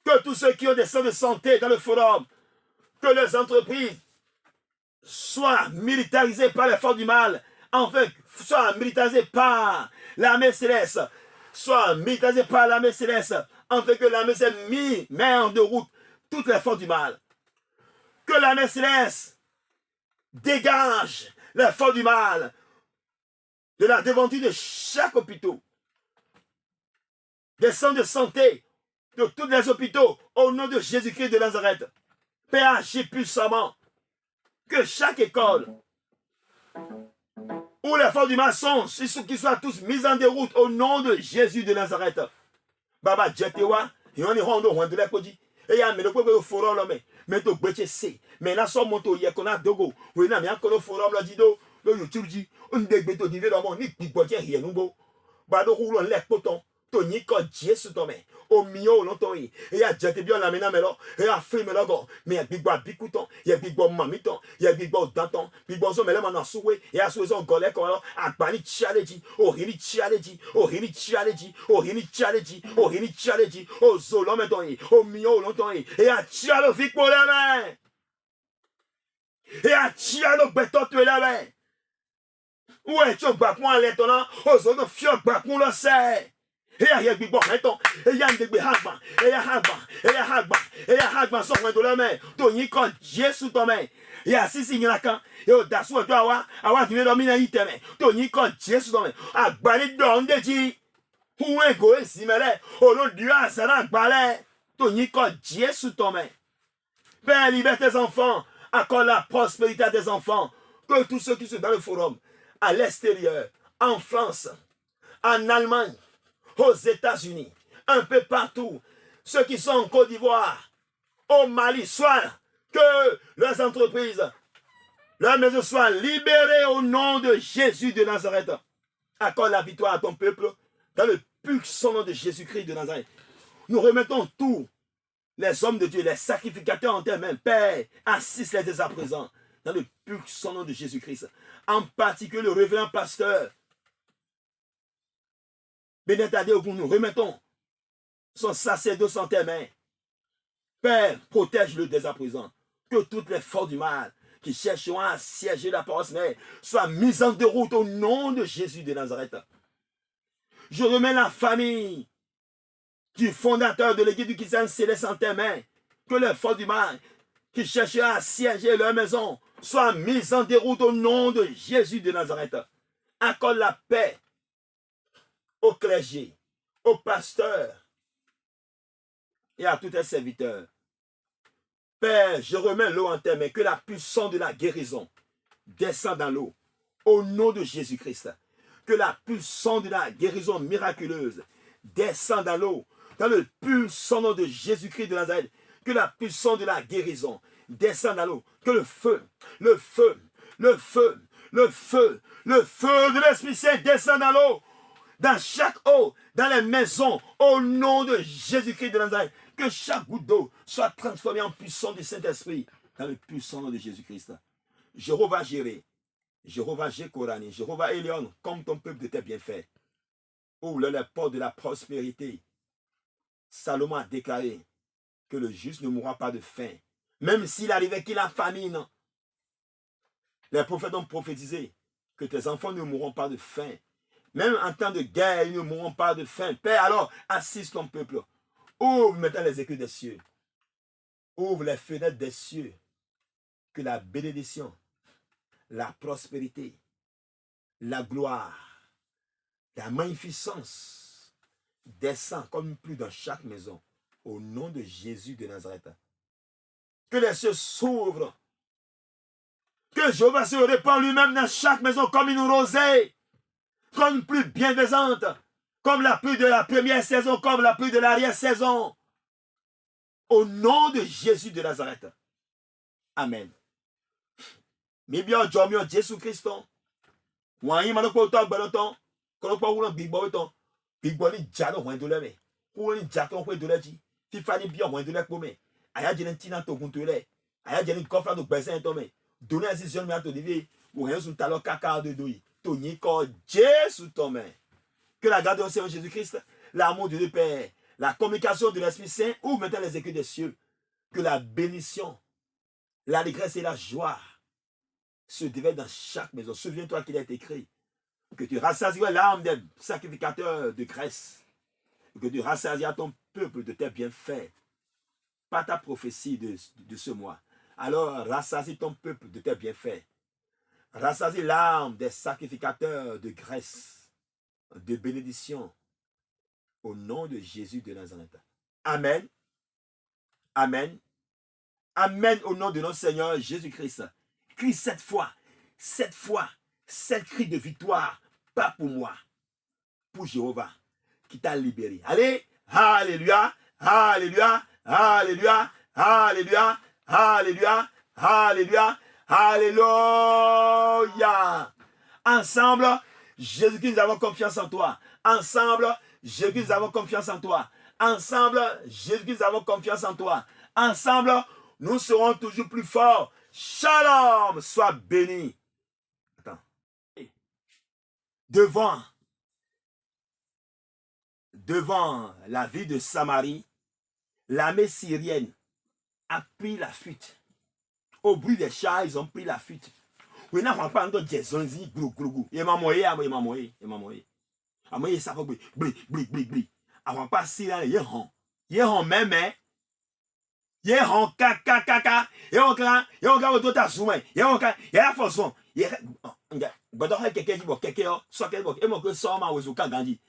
Que tous ceux qui ont des centres de santé dans le forum, que les entreprises soient militarisées par les forces du mal, enfin, soient militarisées par l'armée céleste, soit militarisé par l'armée céleste, afin que l'armée céleste met en déroute toutes les forces du mal. Que l'armée céleste dégage les forces du mal de la devanture de chaque hôpital, des centres de santé, de tous les hôpitaux, au nom de Jésus-Christ de Nazareth. Père, agis puissamment. Que chaque école où les forces du mal sont, qu'ils soient tous mis en déroute au nom de Jésus de Nazareth. Baba Djetewa, et on est rendu au de l'Epodi, et il y a un forum l'homme, mais to gbeche se mais na so moto ye kona dogo we na mi akono forum lo jido lo YouTube ji on de gbe to dive do mo ni gbigbo je hier nugbo ba do ku lo le poton to yin ko Jesu to me o mi o lo to yi e ya jete bi o la mi na me lo e ya free me logo me gbigbo abikuton ye gbigbo mami ton ye gbigbo danton gbigbo so mele ma na suwe e ya suwe so gole ko lo agbani challenge o hini challenge o hini challenge o hini challenge o hini challenge o zo lo me ton yi o mi o lo ton yi e ya chalo fi po le me e ya chalo gbeto to le me ouais tu gba kun ale ton na o zo no fi gba kun lo se eya ye gbigbo meton eya ndegbe hagba eya hagba so wen do le me to yin ko Jesu to me ya sisi yin kan e o da su ojo awa tun do mi na iteme to yin ko Jesu to me agbani do ndeji huwe go esi mele o lo di asara agbale to yin ko Jesu to me Père, libère tes enfants, accorde la prospérité à tes enfants, que tous ceux qui sont dans le forum, à l'extérieur, en France, en Allemagne, aux États-Unis, un peu partout, ceux qui sont en Côte d'Ivoire, au Mali, soit que leurs entreprises, leurs maisons soient libérées au nom de Jésus de Nazareth. Accorde la victoire à ton peuple dans le puissant nom de Jésus-Christ de Nazareth. Nous remettons tous les hommes de Dieu, les sacrificateurs en tes mains. Père, assiste-les dès à présent dans le puissant nom de Jésus-Christ. En particulier le révérend pasteur Benetadé, nous remettons son sacerdoce en tes mains. Père, protège-le dès à présent. Que toutes les forces du mal qui chercheront à siéger la parole soient mises en déroute au nom de Jésus de Nazareth. Je remets la famille du fondateur de l'église du Christian céleste en tes mains. Que les forces du mal qui chercheront à siéger leur maison soient mises en déroute au nom de Jésus de Nazareth. Accorde la paix au clergé, aux pasteurs et à tous tes serviteurs. Père, je remets l'eau en tes mains, que la puissance de la guérison descende dans l'eau, au nom de Jésus-Christ. Que la puissance de la guérison miraculeuse descende dans l'eau, dans le puissant nom de Jésus-Christ de Nazareth. Que la puissance de la guérison descende dans l'eau, que le feu de l'Esprit Saint descende dans l'eau, dans chaque eau, dans les maisons, au nom de Jésus-Christ de Nazareth. Que chaque goutte d'eau soit transformée en puissance du Saint-Esprit, dans le puissant nom de Jésus-Christ. Jéhovah Jireh, Jéhovah Jekorani, Jéhovah Elion, comme ton peuple de tes bienfaits. Ouvre les portes de la prospérité. Salomon a déclaré que le juste ne mourra pas de faim, même s'il arrivait qu'il a famine. Les prophètes ont prophétisé que tes enfants ne mourront pas de faim. Même en temps de guerre, ils ne mourront pas de faim. Père, alors, assiste ton peuple. Ouvre maintenant les écueils des cieux. Ouvre les fenêtres des cieux. Que la bénédiction, la prospérité, la gloire, la magnificence descend comme une pluie dans chaque maison. Au nom de Jésus de Nazareth. Que les cieux s'ouvrent. Que Jéhovah se répand lui-même dans chaque maison comme une rosée. Comme une pluie bienfaisante. Comme la pluie de la première saison, comme la pluie de l'arrière-saison. Au nom de Jésus de Nazareth. Amen. Mi bien Jomio Jésus Christ. Wani manoko to gbaloton. Kono pa wulan big boy ton. Big boy ni jalo wen do le me. Ko ni jaton ko do le ji. Fi fani bien wen do le ko me. Aya jeni tina to gun to le. Aya jeni kofa do gbese to me. Donner decision mi ato divi. Ou hen sou talo kaka de doi. To ni ko Jésus to me. Que la grâce de Seigneur Jésus-Christ, l'amour de Dieu Père, la communication de l'Esprit Saint, ouvre maintenant les écueils des cieux. Que la bénédiction, l'allégresse et la joie se déversent dans chaque maison. Souviens-toi qu'il est écrit que tu rassasieras l'âme des sacrificateurs de graisse. Que tu rassasieras ton peuple de tes bienfaits. Pas ta prophétie de ce mois. Alors, rassasie ton peuple de tes bienfaits. Rassasie l'âme des sacrificateurs de graisse, de bénédiction, au nom de Jésus de Nazareth. Amen. Amen. Amen au nom de notre Seigneur Jésus-Christ. Crie 7 fois, 7 cris de victoire, pas pour moi, pour Jéhovah, qui t'a libéré. Allez, alléluia, alléluia, alléluia, alléluia, Alléluia. Alléluia. Alléluia. Ensemble, Jésus-Christ, nous avons confiance en toi. Ensemble, Jésus-Christ, nous avons confiance en toi. Ensemble, Jésus-Christ, nous avons confiance en toi. Ensemble, nous serons toujours plus forts. Shalom, sois béni. Attends. Devant la ville de Samarie, l'armée syrienne a pris la fuite. Au bruit des chars, ils ont pris la fuite. Oui, n'a pas de Jason, il m'a moyen, il m'a moyen. Amoye ça bli. Avant pas si là, il hon même. Il hon kaka. Il hon tout ta soumé. Il hon il a façon. Il bodo quelqu'un dit bon quelqu'un soit quelqu'un et mon que sort ma ozo ka gandi.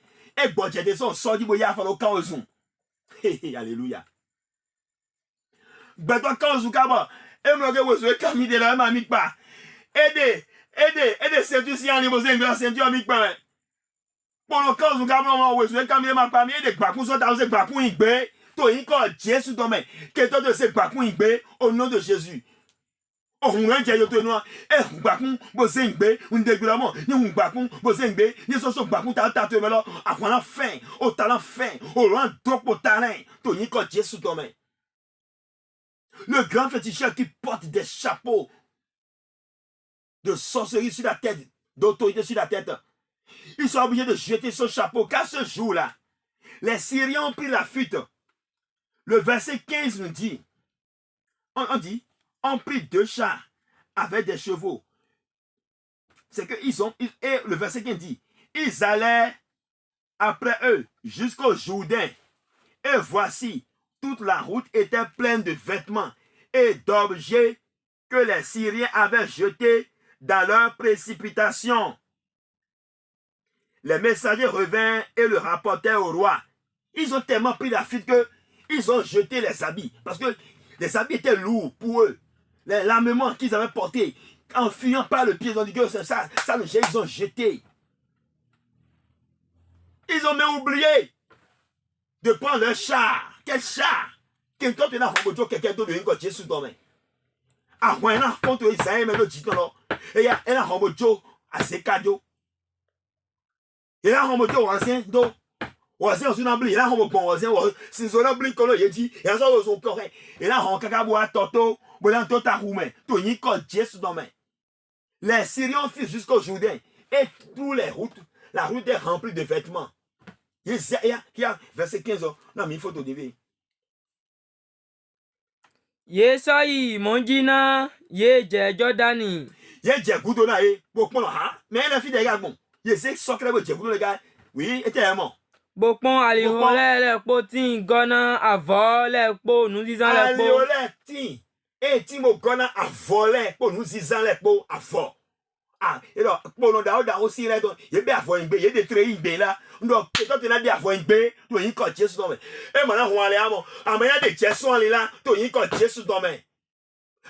Et bon j'ai des sort dit bon ya fa lo ka ozo. Alléluia. Bodo ka ozo ka ba. Et mon que ozo ka mi de la ma mi pa. Aidez, c'est tout si en niveau c'est Dieu mi pa. Pour le cas où nous avons besoin de caminer ma famille, de Bakou sont dans ce Bakou Igbe, to y ko Jésus domaine, que toi de ce Bakou Igbe au nom de Jésus. Oh, on a dit au noir, Bakou, Bosé Igbe, un dégoulement, ni Bakou, Bosé Igbe, ni son Bakou tata te melo, à quoi la fin, au talent fin, au loin trop au talent, to y ko Jésus domaine. Le grand féticheur qui porte des chapeaux de sorcellerie sur la tête, d'autorité sur la tête. Ils sont obligés de jeter son chapeau, car ce jour-là, les Syriens ont pris la fuite. Le verset 15 nous dit, on prit 2 chars avec des chevaux. C'est que et le verset 15 dit, ils allaient après eux jusqu'au Jourdain. Et voici, toute la route était pleine de vêtements et d'objets que les Syriens avaient jetés dans leur précipitation. Les messagers revinrent et le rapportèrent au roi. Ils ont tellement pris la fuite qu'ils ont jeté les habits. Parce que les habits étaient lourds pour eux. L'armement qu'ils avaient porté, en fuyant par le pied, ils ont dit que ça ils ont jeté. Ils ont même oublié de prendre leur char. Quel char? Quelqu'un qui n'a pas quelqu'un d'autre de une Jésus dormait. Ah, ouais, n'a pas de Isaïe, mais le dit non. Et il y a un homojo à ses cadeaux. Il y a un homojo ancien, donc. Oazen aussi n'a bli, il y a un homo bon oazen, si on a bli comme il dit, il y a un autre correct. Et là, on caca boit toto, boilant tota roumain, tout n'y a Jésus dormait. Les Syriens fuient jusqu'au Jourdain. Et toutes les routes, la route est remplie de vêtements. Il y a verset 15 ans. Non, mais il faut te dire. Yesoyi monjina ye je Jordani. Ye je goudona e bokpon ha. Mais la fille des gars bon. Ye c'est socré bo je goudona les gars. Oui, était aimant. Bokpon alihon le po tin gona avo le po nous disant le po. Alihon tin. Et ti mo gona avo le po nous disant le po avo. Ah, et alors, pour nous d'avoir aussi, il y a bien avoir une baie, il y a des traits in là. Donc, quand tu as des avoir une baie, tu as une côte Jésus dans main. Et maintenant, on va aller à mon. Ah, mais il y a des Jésus là, tu as une côte Jésus dans main.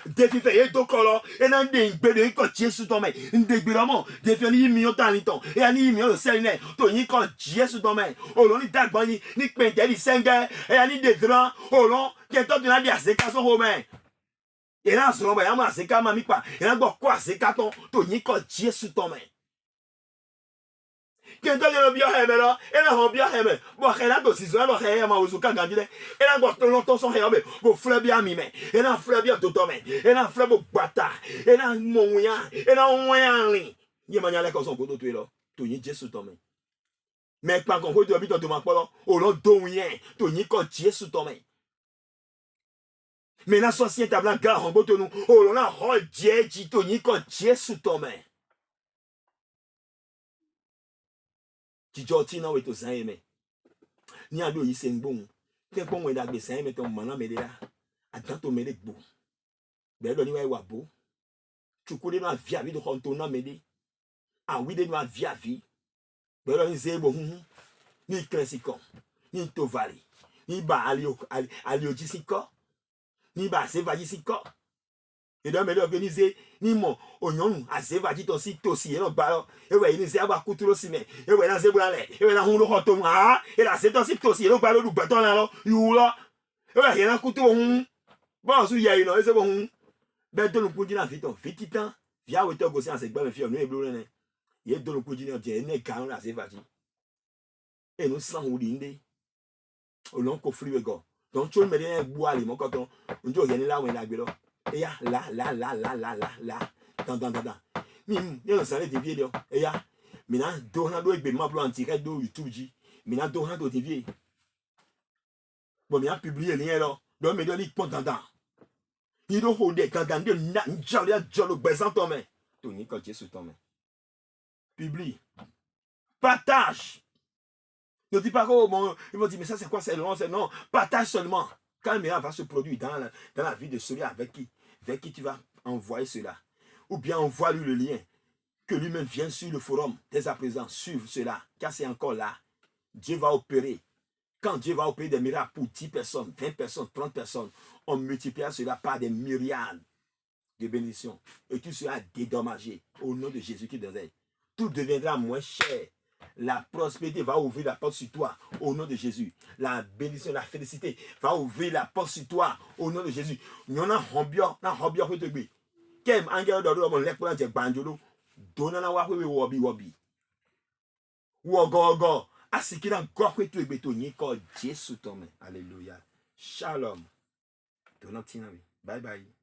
Défi fait, il y a deux colons, et il y a des baie de une côte Jésus dans main. Une débile, défi, il y a un million d'aliton, et il y a un million de sel, tu as une côte Jésus dans main. Oh, l'on est d'accord, ni pentel, ni senga, et il y a des draps, oh, l'on, qui est toi, tu as des assécations romains. Et là, ce moment, il y a un séca, mamie, quoi. Et là, quoi, c'est carton, tu n'y as Jésus ton main. Quand tu as bien aimé là, et là, on bien aimé. Bon, et là, tu as bien aimé, ma ouzuka gandile. Et là, tu as longtemps son aimé. Bon, fleur bien mimé. Et là, fleur bien tout ton main. Et là, fleur bon bata. Et là, mon moyen. Et là, on moyen li. Il y a manière comme son poteau, tu es là. Tu n'y as Jésus ton main. Mais pas qu'on peut te habiter dans ma parole. Au long de rien. Tu n'y as Jésus ton main. Mais la société a blanc gars en botte nous. Oh là, oh Dieu, tu n'y quand Dieu sous ton main. Tu dis non, oui, tu sais, mais. Ni à deux, il s'est bon. T'es bon, oui, d'accord, c'est mais ton maman m'aide là. Attends, ton m'aide bon. Ben, le niveau est beau. Tu connais ma vie à vie de retourner m'aider. Ah oui, de ma vie à vie. Ben, le c'est bon. Ni classico, ni tovali, ni ba alio ni ba se vaji si ko et donc me organiser ni mo onyon ase vaji to si et no ba e we ni se aba kuturo si me e we na se bula le e we na hun lo hoto ah e la se to si et no ba lo du beton la lo yu lo e we na kuturo hun Bon, si il y a une, c'est bon. Ben, de nous pour dire, vite temps, via où tu as gossé en cette bonne fille, nous est bleu, il y a de nous pour dire, on dit, n'est qu'un là, c'est facile. Et nous sommes où l'indé. Au long qu'au fruit, go. Donc, tu me dis, bois, les mots, quand on dit, il y a là où il y a là. Et là. Dans. Il y a un salaire de vieux, et là. Maintenant, Dorando est bien en direct de YouTube. Maintenant, Dorando est vieux. Bon, il a publié le lien là. Donc, mais il est dans. Il doit hold quand il jolly besoin ton main. Tony, quand tu es sur ton main. Publie. Partage. Ne dis pas que bon, ils vont dire, mais ça c'est quoi, c'est long, c'est non. Partage seulement. Quand le meilleur va se produire dans la vie de celui avec qui tu vas envoyer cela. Ou bien envoie-lui le lien. Que lui-même vienne sur le forum, dès à présent, suivre cela, car c'est encore là. Dieu va opérer. Quand Dieu va opérer des miracles pour 10 personnes, 20 personnes, 30 personnes, on multipliera cela par des myriades de bénédictions. Et tu seras dédommagé au nom de Jésus-Christ de Nazareth. Tout deviendra moins cher. La prospérité va ouvrir la porte sur toi au nom de Jésus. La bénédiction, la félicité va ouvrir la porte sur toi au nom de Jésus. Nous avons un hobby pour te dire. Quel angel de l'homme, l'école de Banjolo, donnant la wabi. Wogo. Asikira gokwe tu ebetonye ko Jésus tome. Alléluia. Shalom. Bye bye.